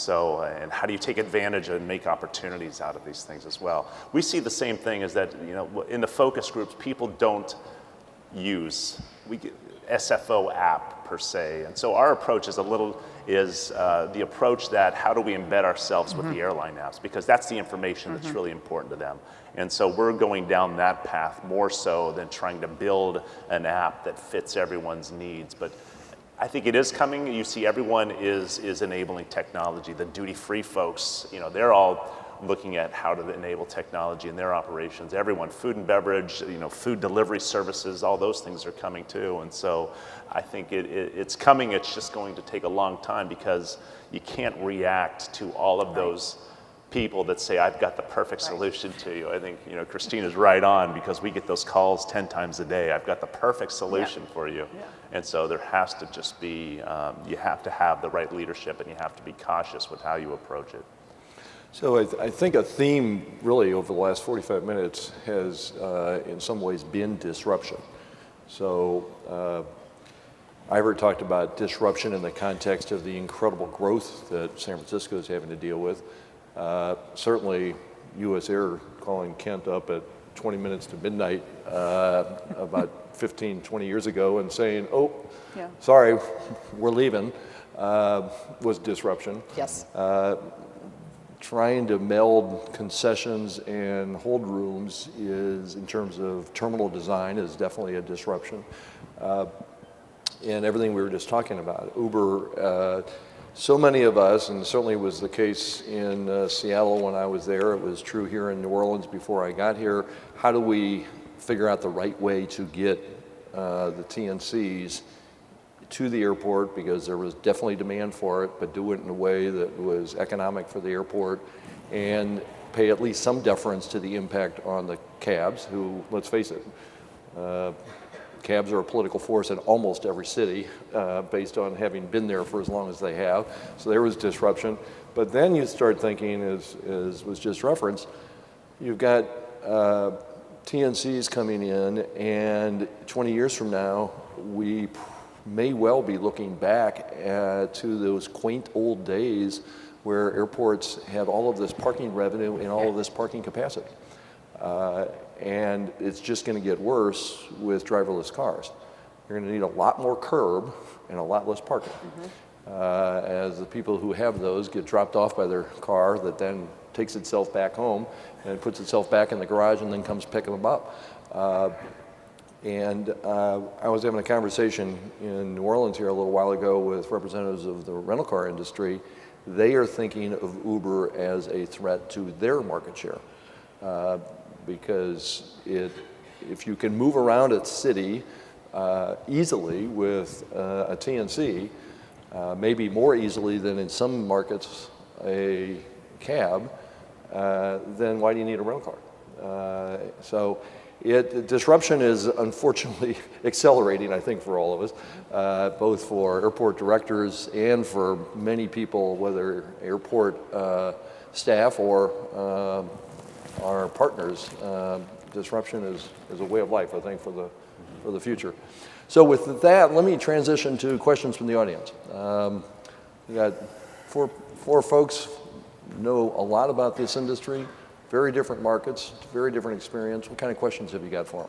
how do you take advantage and make opportunities out of these things as well? We see the same thing as that, you know, in the focus groups, people don't use SFO app per se. And so our approach is the approach that how do we embed ourselves with the airline apps, because that's the information that's really important to them. And so we're going down that path more so than trying to build an app that fits everyone's needs. But I think it is coming. You see everyone is enabling technology. The duty-free folks, you know, they're all looking at how to enable technology in their operations. Everyone, food and beverage, you know, food delivery services, all those things are coming too. And so I think it's coming. It's just going to take a long time because you can't react to all of those people that say, I've got the perfect solution to you. I think, you know, Christina's right on, because we get those calls 10 times a day. I've got the perfect solution for you. Yeah. And so there has to just be, you have to have the right leadership, and you have to be cautious with how you approach it. So I think a theme really over the last 45 minutes has in some ways been disruption. So Ivar talked about disruption in the context of the incredible growth that San Francisco is having to deal with. Certainly U.S. Air calling Kent up at 20 minutes to midnight about 15, 20 years ago and saying, oh, sorry, we're leaving, was disruption. Yes. Trying to meld concessions and hold rooms is, in terms of terminal design, is definitely a disruption. And everything we were just talking about, Uber, so many of us, and certainly was the case in Seattle when I was there, it was true here in New Orleans before I got here, how do we figure out the right way to get the TNCs to the airport, because there was definitely demand for it, but do it in a way that was economic for the airport and pay at least some deference to the impact on the cabs, who, let's face it, cabs are a political force in almost every city based on having been there for as long as they have. So there was disruption. But then you start thinking, as was just referenced, you've got TNCs coming in, and 20 years from now, we may well be looking back to those quaint old days where airports had all of this parking revenue and all of this parking capacity. And it's just going to get worse with driverless cars. You're going to need a lot more curb and a lot less parking. As the people who have those get dropped off by their car that then takes itself back home and puts itself back in the garage and then comes picking them up. And I was having a conversation in New Orleans here a little while ago with representatives of the rental car industry. They are thinking of Uber as a threat to their market share. Because if you can move around a city easily with a TNC, maybe more easily than in some markets a cab, then why do you need a rental car? So disruption is unfortunately accelerating, I think, for all of us, both for airport directors and for many people, whether airport staff or our partners. Disruption is a way of life, I think, for the future. So with that, let me transition to questions from the audience. We got four folks know a lot about this industry, very different markets, very different experience. What kind of questions have you got for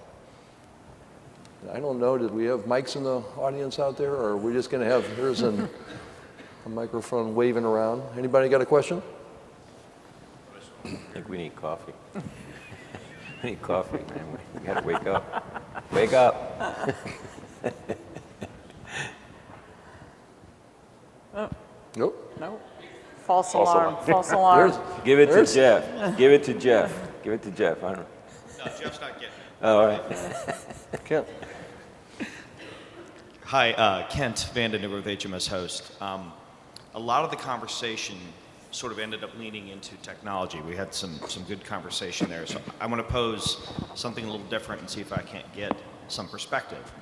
them? I don't know, did we have mics in the audience out there, or are we just going to have, here's a microphone waving around. Anybody got a question? I think we need coffee. We need coffee, man. We gotta wake up. Wake up. Nope. No. False alarm. False alarm. Give it to Jeff. Give it to Jeff. Give it to Jeff. I don't know. No, Jeff's not getting it. All right. Kent? Hi, Kent Vandenberg with HMS Host. A lot of the conversation sort of ended up leaning into technology. We had some good conversation there. So I want to pose something a little different and see if I can't get some perspective.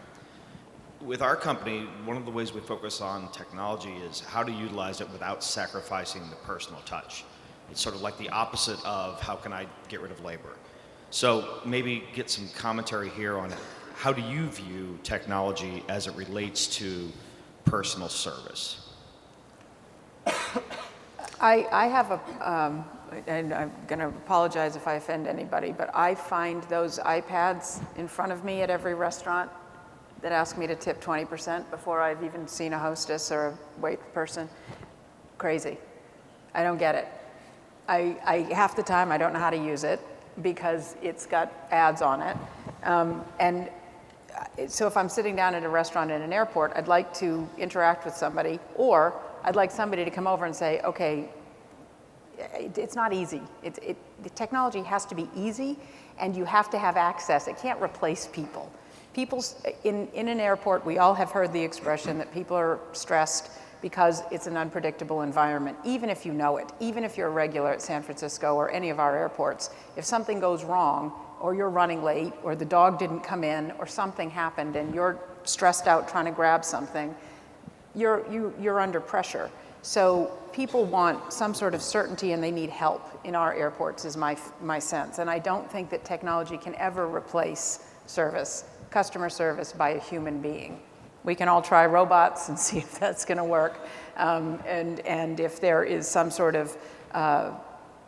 With our company, one of the ways we focus on technology is how to utilize it without sacrificing the personal touch. It's sort of like the opposite of how can I get rid of labor. So maybe get some commentary here on how do you view technology as it relates to personal service? I have a, and I'm going to apologize if I offend anybody, but I find those iPads in front of me at every restaurant that ask me to tip 20% before I've even seen a hostess or a wait person crazy. I don't get it. I half the time I don't know how to use it because it's got ads on it. And so if I'm sitting down at a restaurant in an airport, I'd like to interact with somebody, or I'd like somebody to come over and say, okay, it's not easy. The technology has to be easy, and you have to have access. It can't replace people. In an airport, we all have heard the expression that people are stressed because it's an unpredictable environment, even if you know it. Even if you're a regular at San Francisco or any of our airports, if something goes wrong, or you're running late, or the dog didn't come in, or something happened and you're stressed out trying to grab something, you're under pressure. So people want some sort of certainty and they need help in our airports is my sense. And I don't think that technology can ever replace customer service by a human being. We can all try robots and see if that's going to work. And if there is some sort of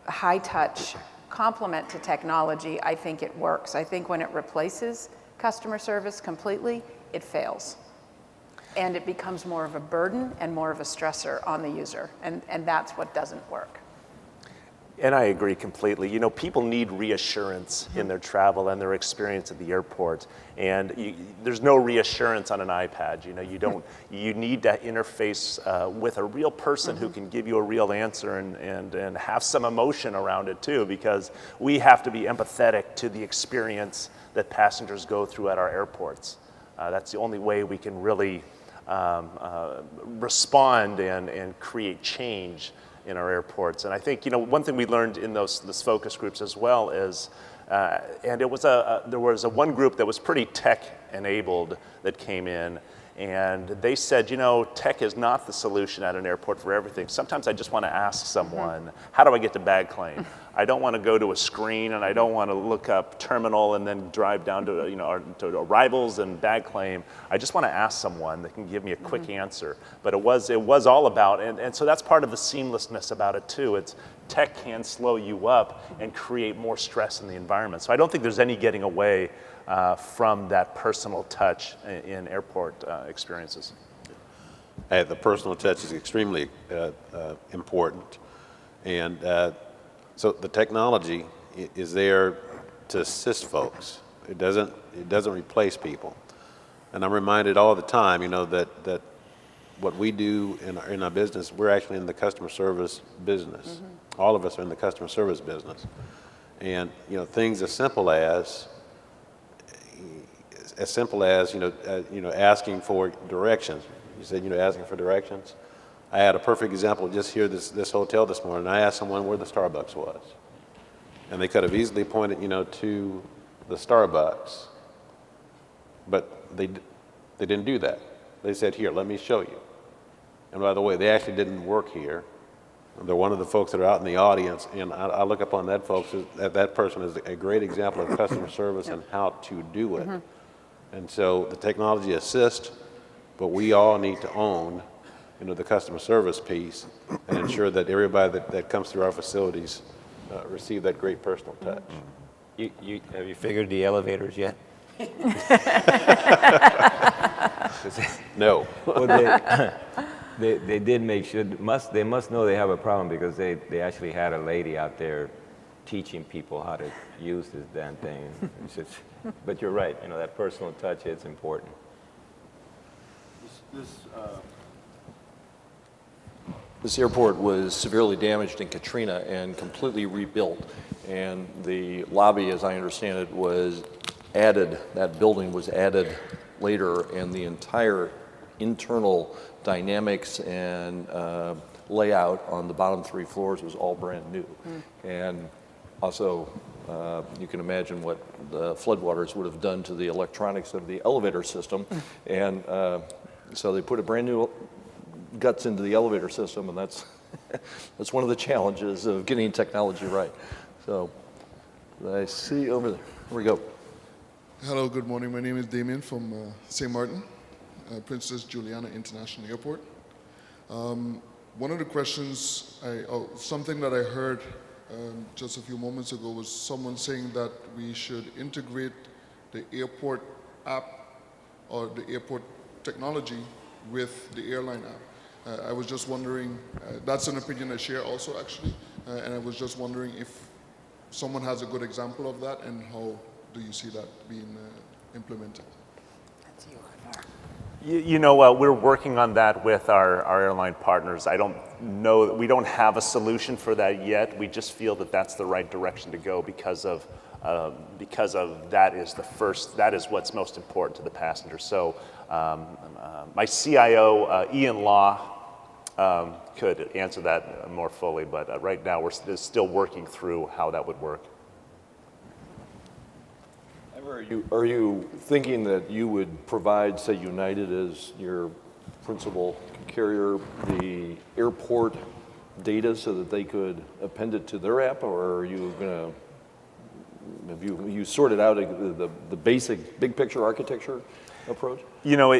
high-touch complement to technology, I think it works. I think when it replaces customer service completely, it fails. And it becomes more of a burden and more of a stressor on the user. And that's what doesn't work. And I agree completely. You know, people need reassurance in their travel and their experience at the airport. And there's no reassurance on an iPad. You know, you need to interface with a real person who can give you a real answer and have some emotion around it too, because we have to be empathetic to the experience that passengers go through at our airports. That's the only way we can really respond and create change in our airports. And I think, you know, one thing we learned in those focus groups as well is, and it was there was one group that was pretty tech enabled that came in, and they said, you know, tech is not the solution at an airport for everything. Sometimes I just want to ask someone, how do I get to bag claim? I don't want to go to a screen, and I don't want to look up terminal and then drive down to, you know, to arrivals and bag claim. I just want to ask someone that can give me a quick answer. But it was all about, and so that's part of the seamlessness about it too. It's tech can slow you up and create more stress in the environment. So I don't think there's any getting away from that personal touch in airport experiences. The personal touch is extremely important, and so the technology is there to assist folks. It doesn't replace people. And I'm reminded all the time, you know, that what we do in our business, we're actually in the customer service business. All of us are in the customer service business, and you know, things as simple as you know, asking for directions. You said, you know, asking for directions. I had a perfect example just here this hotel this morning. I asked someone where the Starbucks was, and they could have easily pointed, you know, to the Starbucks, but they didn't do that. They said, here, let me show you. And by the way, they actually didn't work here. They're one of the folks that are out in the audience, and I look upon that person as a great example of customer service and how to do it. And so the technology assists, but we all need to own, you know, the customer service piece and ensure that everybody that comes through our facilities receive that great personal touch. Have you figured the elevators yet? No. Well, they did make sure, they must know they have a problem, because they actually had a lady out there teaching people how to use this damn thing. It's just, but you're right, you know, that personal touch is important. This airport was severely damaged in Katrina and completely rebuilt. And the lobby, as I understand it, was added, that building was added later, and the entire internal dynamics and layout on the bottom 3 floors was all brand new. And also, you can imagine what the floodwaters would have done to the electronics of the elevator system. And so they put a brand new guts into the elevator system, and that's that's one of the challenges of getting technology right. So I see over there. Here we go. Hello, good morning. My name is Damien from St. Martin, Princess Juliana International Airport. One of the questions, something that I heard just a few moments ago was someone saying that we should integrate the airport app or the airport technology with the airline app. I was just wondering, that's an opinion I share also actually, and I was just wondering if someone has a good example of that and how do you see that being implemented? That's you, Ivar. You know, we're working on that with our airline partners. I don't know, we don't have a solution for that yet. We just feel that that's the right direction to go because of that is what's most important to the passenger. So my CIO, Ian Law, could answer that more fully, but right now we're still working through how that would work. Are you thinking that you would provide, say, United as your principal carrier, the airport data so that they could append it to their app, or are you going to, have you sorted out the basic big picture architecture approach? You know,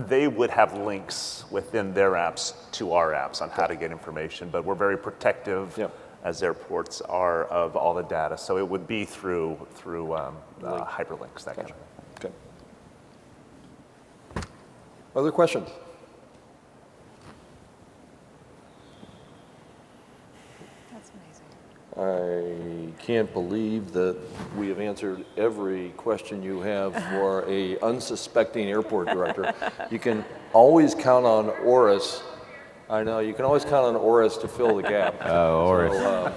they would have links within their apps to our apps on how to get information, but we're very protective. Yep. As airports are of all the data. So it would be through hyperlinks, that kind of thing. Okay. Other questions? That's amazing. I can't believe that we have answered every question you have for a unsuspecting airport director. You can always count on Oris. I know, you can always count on Oris to fill the gap. Oh, Oris. So,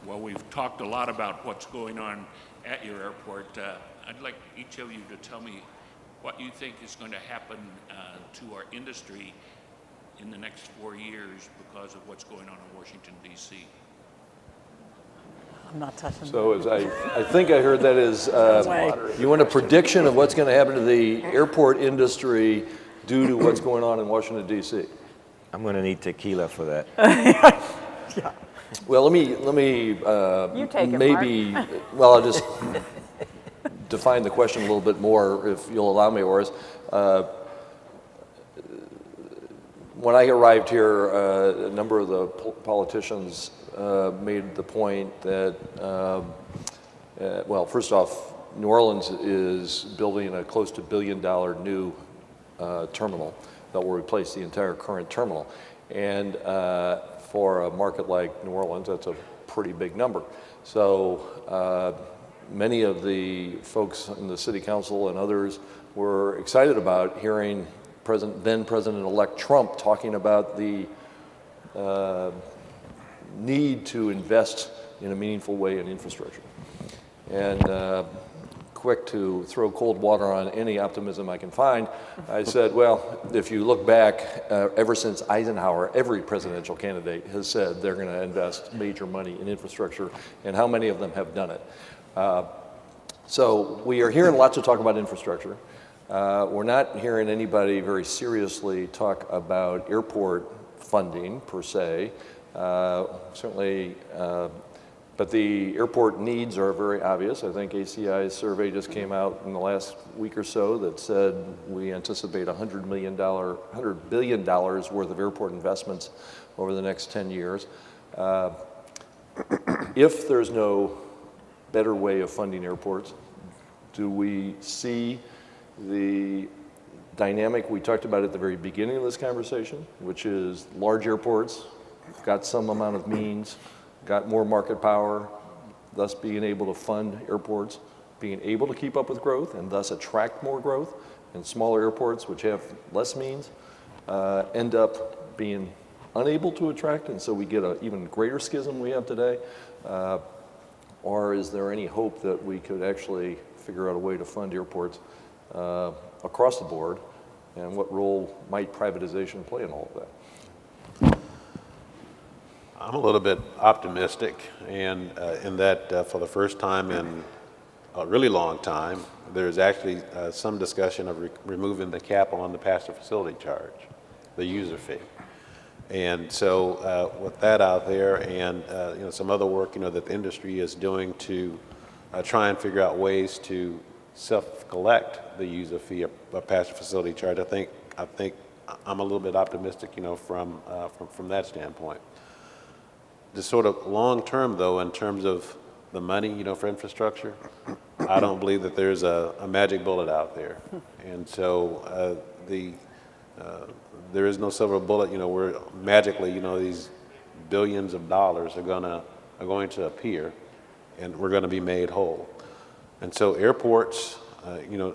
well, we've talked a lot about what's going on at your airport. I'd like each of you to tell me what you think is going to happen to our industry in the next 4 years because of what's going on in Washington, D.C. I'm not touching so as I think I heard that is, you want a prediction of what's going to happen to the airport industry due to what's going on in Washington, D.C.? I'm going to need tequila for that. Yeah. Well, let me You take it, maybe, well, I'll just define the question a little bit more, if you'll allow me, Oris. When I arrived here, a number of the politicians made the point that, well, first off, New Orleans is building a close to $1 billion new terminal that will replace the entire current terminal. And for a market like New Orleans, that's a pretty big number. So many of the folks in the city council and others were excited about hearing then President-elect Trump talking about the need to invest in a meaningful way in infrastructure. And quick to throw cold water on any optimism I can find, I said, well, if you look back, ever since Eisenhower, every presidential candidate has said they're going to invest major money in infrastructure, and how many of them have done it? So we are hearing lots of talk about infrastructure. We're not hearing anybody very seriously talk about airport funding per se. Certainly, but the airport needs are very obvious. I think ACI's survey just came out in the last week or so that said we anticipate $100 billion worth of airport investments over the next 10 years. If there's no better way of funding airports, do we see the dynamic we talked about at the very beginning of this conversation, which is large airports, got some amount of means, got more market power, thus being able to fund airports, being able to keep up with growth and thus attract more growth, and smaller airports, which have less means, end up being unable to attract, and so we get an even greater schism we have today? Or is there any hope that we could actually figure out a way to fund airports across the board? And what role might privatization play in all of that? I'm a little bit optimistic, and in that for the first time in a really long time, there's actually some discussion of removing the cap on the passenger facility charge, the user fee. And so with that out there, and some other work that the industry is doing to try and figure out ways to self-collect the user fee, a passenger facility charge, I think I'm a little bit optimistic, from that standpoint. The sort of long term, though, in terms of the money, for infrastructure, I don't believe that there's a magic bullet out there, and so there is no silver bullet, where magically, these billions of dollars are going to appear, and we're going to be made whole. And so airports,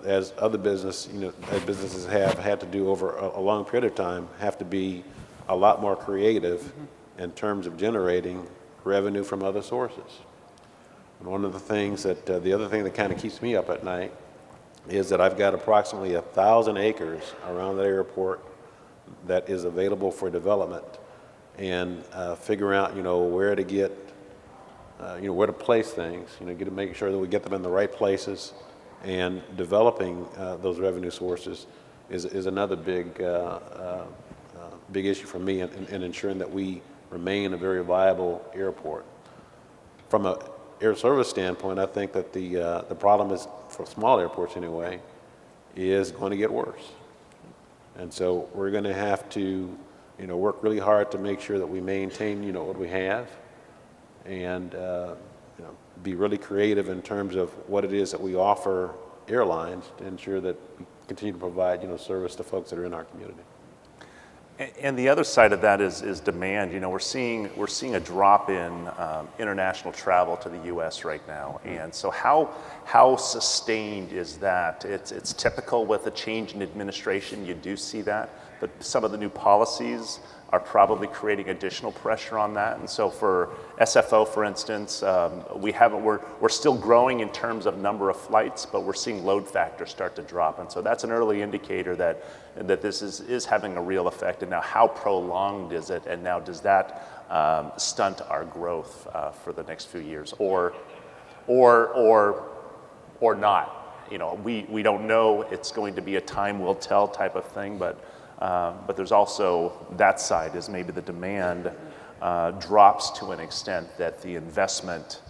as other businesses have had to do over a long period of time, have to be a lot more creative in terms of generating revenue from other sources. And one of the things the other thing that kind of keeps me up at night is that I've got approximately 1,000 acres around that airport that is available for development, and figuring out, where to get, where to place things, making sure that we get them in the right places, and developing those revenue sources is another big issue for me in ensuring that we remain a very viable airport. From an air service standpoint, I think that the problem is, for small airports anyway, is going to get worse. And so we're going to have to, work really hard to make sure that we maintain, what we have, and be really creative in terms of what it is that we offer airlines to ensure that we continue to provide, service to folks that are in our community. And the other side of that is demand. We're seeing a drop in international travel to the U.S. right now, and so how sustained is that? It's typical with a change in administration. You do see that, but some of the new policies are probably creating additional pressure on that. And so for SFO, for instance, we're still growing in terms of number of flights, but we're seeing load factors start to drop. And so that's an early indicator that this is having a real effect. And now how prolonged is it? And now does that stunt our growth for the next few years, or not? We don't know. It's going to be a time will tell type of thing, but there's also that side, is maybe the demand drops to an extent that the investment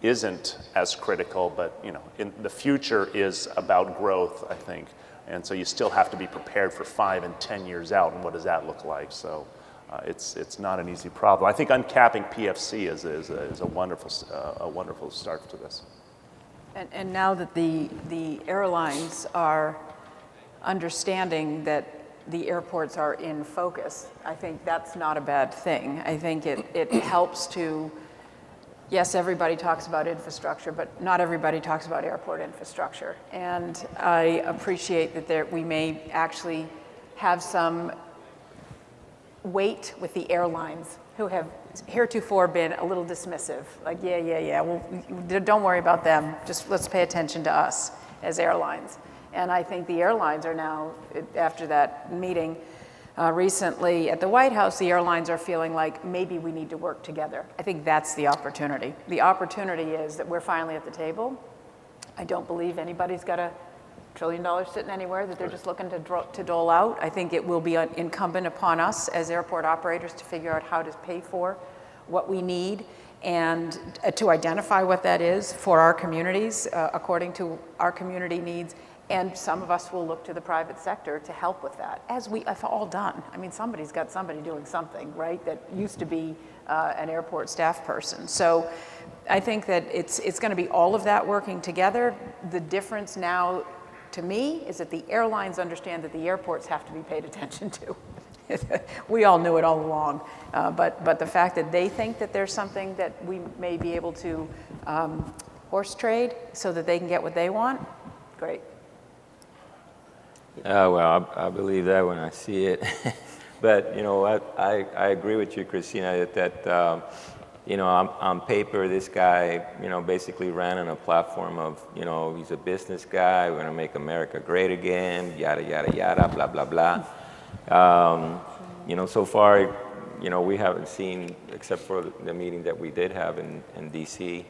isn't as critical, but in the future is about growth, I think. And so you still have to be prepared for 5 and 10 years out, and what does that look like? So it's not an easy problem. I think uncapping PFC is a wonderful start to this. And now that the airlines are understanding that the airports are in focus, I think that's not a bad thing. I think it helps to, yes, everybody talks about infrastructure, but not everybody talks about airport infrastructure. And I appreciate that we may actually have some weight with the airlines, who have heretofore been a little dismissive, like, yeah, well, don't worry about them, just let's pay attention to us as airlines. And I think the airlines are now, after that meeting recently at the White House, the airlines are feeling like maybe we need to work together. I think that's the opportunity. The opportunity is that we're finally at the table. I don't believe anybody's got $1 trillion sitting anywhere that they're just looking to dole out. I think it will be incumbent upon us as airport operators to figure out how to pay for what we need, and to identify what that is for our communities according to our community needs. And some of us will look to the private sector to help with that, as we have all done. I mean, somebody's got somebody doing something, right, that used to be an airport staff person. So I think that it's going to be all of that working together. The difference now, to me, is that the airlines understand that the airports have to be paid attention to. We all knew it all along, but the fact that they think that there's something that we may be able to horse trade so that they can get what they want, great. Well, I believe that when I see it. But, you know, I agree with you, Christina, that you know, on paper, this guy, you know, basically ran on a platform of, you know, he's a business guy, we're gonna make America great again, yada, yada, yada, blah, blah, blah. You know, so far, you know, we haven't seen, except for the meeting that we did have in DC, you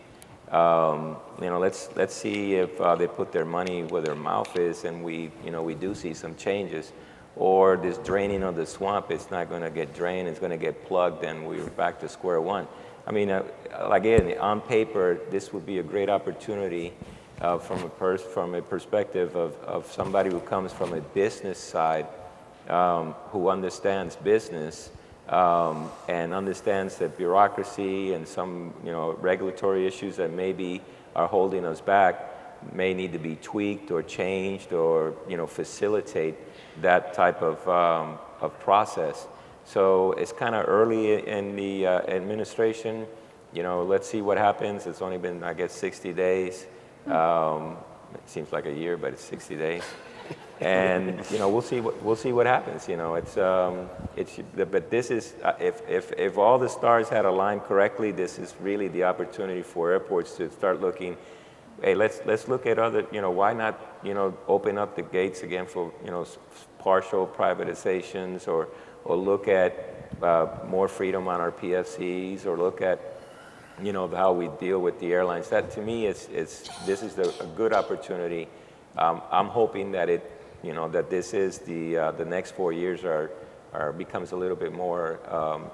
know, let's see if they put their money where their mouth is and we, you know, we do see some changes. Or this draining of the swamp, it's not gonna get drained, it's gonna get plugged and we're back to square one. I mean, again, on paper, this would be a great opportunity from a perspective of somebody who comes from a business side, who understands business and understands that bureaucracy and some, you know, regulatory issues that maybe are holding us back may need to be tweaked or changed or, you know, facilitate that type of process. So it's kind of early in the administration. You know, let's see what happens. It's only been, I guess, 60 days. It seems like a year, but it's 60 days. And you know, we'll see what happens. You know, but this is if all the stars had aligned correctly, this is really the opportunity for airports to start looking. Hey, let's look at other. You know, why not? You know, open up the gates again for, you know, partial privatizations or look at more freedom on our PFCs, or look at, you know, how we deal with the airlines. That to me this is a good opportunity. I'm hoping that you know, that this is the next 4 years becomes a little bit more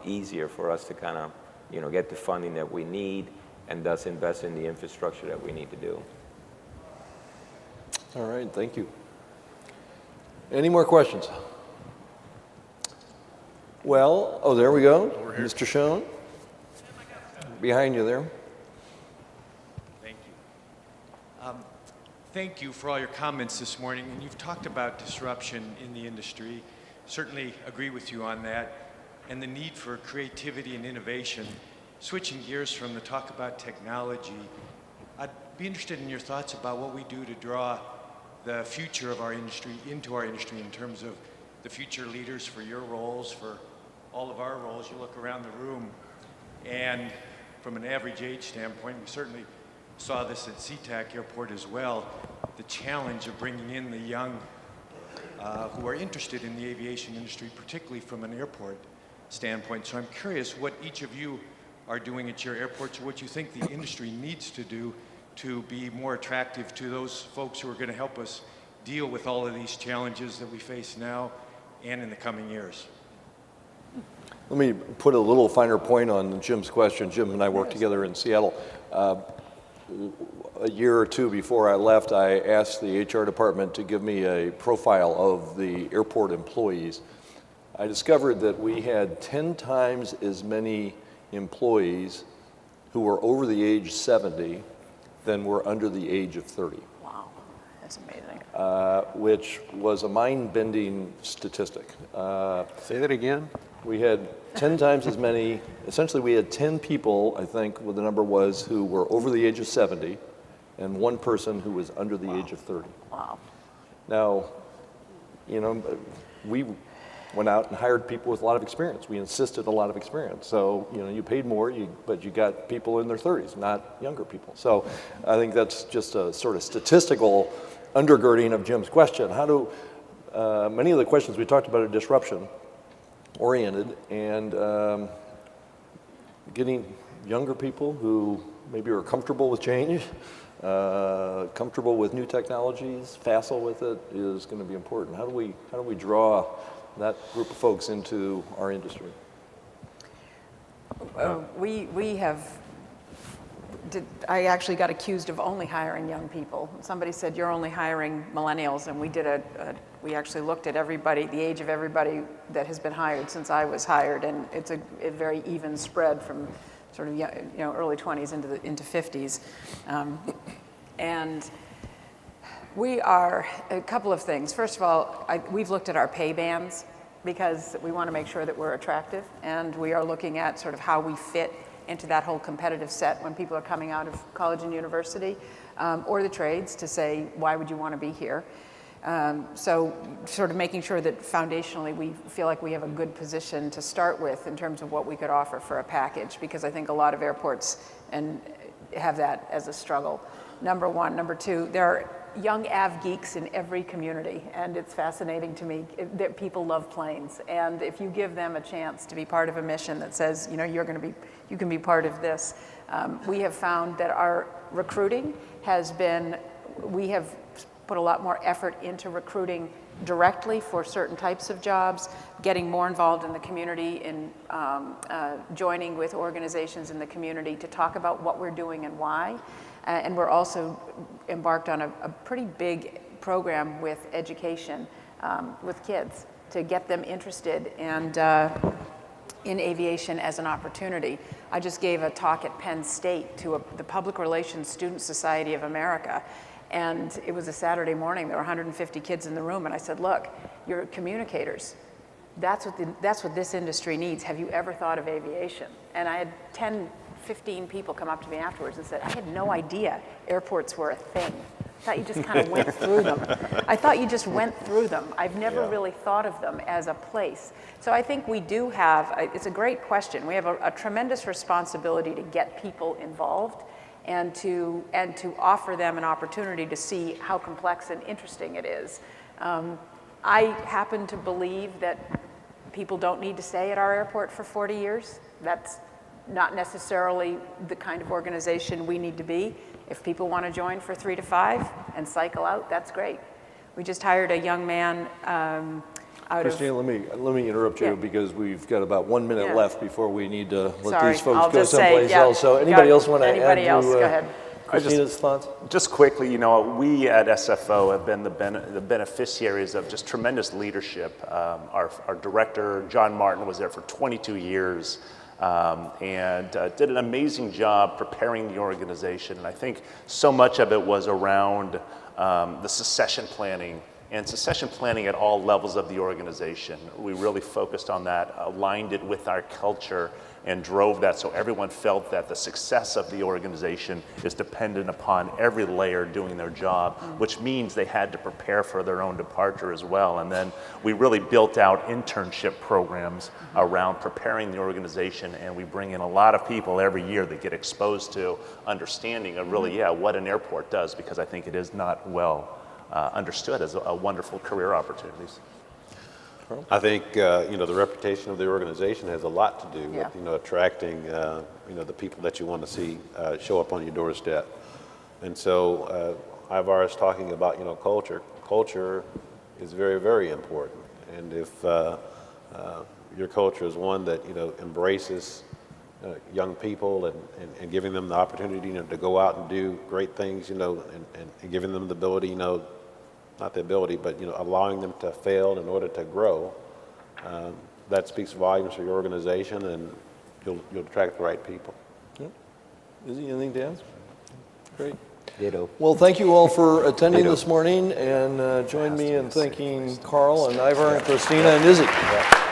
easier for us to kind of, you know, get the funding that we need and thus invest in the infrastructure that we need to do. All right, thank you. Any more questions? Well, oh, there we go. Mr. Schoen, behind you there. Thank you. Thank you for all your comments this morning. And you've talked about disruption in the industry. Certainly agree with you on that. And the need for creativity and innovation. Switching gears from the talk about technology, I'd be interested in your thoughts about what we do to draw the future of our industry into our industry in terms of the future leaders for your roles, for all of our roles. You look around the room, and from an average age standpoint, we certainly saw this at SeaTac Airport as well, the challenge of bringing in the young who are interested in the aviation industry, particularly from an airport standpoint. So I'm curious what each of you are doing at your airports, or what you think the industry needs to do to be more attractive to those folks who are going to help us deal with all of these challenges that we face now and in the coming years. Let me put a little finer point on Jim's question. Jim and I worked together in Seattle. A year or two before I left, I asked the HR department to give me a profile of the airport employees. I discovered that we had 10 times as many employees who were over the age 70 than were under the age of 30. Wow, that's amazing. Which was a mind-bending statistic. Say that again? We had 10 times as many, essentially we had 10 people, I think what the number was, who were over the age of 70, and one person who was under the age of 30. Wow. Now, you know, we went out and hired people with a lot of experience. We insisted a lot of experience. So, you know, you paid more, but you got people in their 30s, not younger people. So I think that's just a sort of statistical undergirding of Jim's question. How do, many of the questions we talked about are disruption oriented, and getting younger people who maybe are comfortable with change, comfortable with new technologies, facile with it, is going to be important. How do we draw that group of folks into our industry? I actually got accused of only hiring young people. Somebody said, you're only hiring millennials, and we actually looked at everybody, the age of everybody that has been hired since I was hired, and it's a very even spread from sort of, you know, early 20s into 50s. And we are, a couple of things. First of all, we've looked at our pay bands because we want to make sure that we're attractive, and we are looking at sort of how we fit into that whole competitive set when people are coming out of college and university, or the trades, to say, why would you want to be here? So sort of making sure that foundationally we feel like we have a good position to start with in terms of what we could offer for a package, because I think a lot of airports have that as a struggle. Number one. Number two, there are young AV geeks in every community, and it's fascinating to me that people love planes. And if you give them a chance to be part of a mission that says, you know, you can be part of this, we have found that our recruiting has been, we have put a lot more effort into recruiting directly for certain types of jobs, getting more involved in the community, in joining with organizations in the community to talk about what we're doing and why. And we're also embarked on a pretty big program with education with kids to get them interested and in aviation as an opportunity. I just gave a talk at Penn State to the Public Relations Student Society of America, and it was a Saturday morning. There were 150 kids in the room, and I said, look, you're communicators. That's what this industry needs. Have you ever thought of aviation? And I had 15 people come up to me afterwards and said, I had no idea airports were a thing. I thought you just kind of went through them. I thought you just went through them. I've never really thought of them as a place. So I think we do have, it's a great question. We have a tremendous responsibility to get people involved and to offer them an opportunity to see how complex and interesting it is. I happen to believe that people don't need to stay at our airport for 40 years. That's not necessarily the kind of organization we need to be. If people want to join for 3 to 5 and cycle out, that's great. We just hired a young man out Christina, of... let me interrupt you because we've got about 1 minute left before we need to let Sorry, these folks I'll go just say, someplace else. So anybody else want to add Anybody else? Go to ahead. Christina's thoughts? Just quickly, you know, we at SFO have been the beneficiaries of just tremendous leadership. Our director, John Martin, was there for 22 years. And did an amazing job preparing the organization. And I think so much of it was around the succession planning and succession planning at all levels of the organization. We really focused on that, aligned it with our culture, and drove that so everyone felt that the success of the organization is dependent upon every layer doing their job, which means they had to prepare for their own departure as well. And then we really built out internship programs around preparing the organization, and we bring in a lot of people every year that get exposed to understanding of really, what an airport does, because I think it is not well understood as a wonderful career opportunities. I think the reputation of the organization has a lot to do with attracting the people that you want to see show up on your doorstep. And so Ivar is talking about culture. Culture is very, very important. And if your culture is one that embraces young people and giving them the opportunity to go out and do great things, and giving them the ability, not the ability, but allowing them to fail in order to grow. That speaks volumes for your organization, and you'll attract the right people. Yep. Izzy, anything to add? Great. Ditto. Well, thank you all for attending this morning, and join me in thanking Carl and Ivar and Christina and Izzy.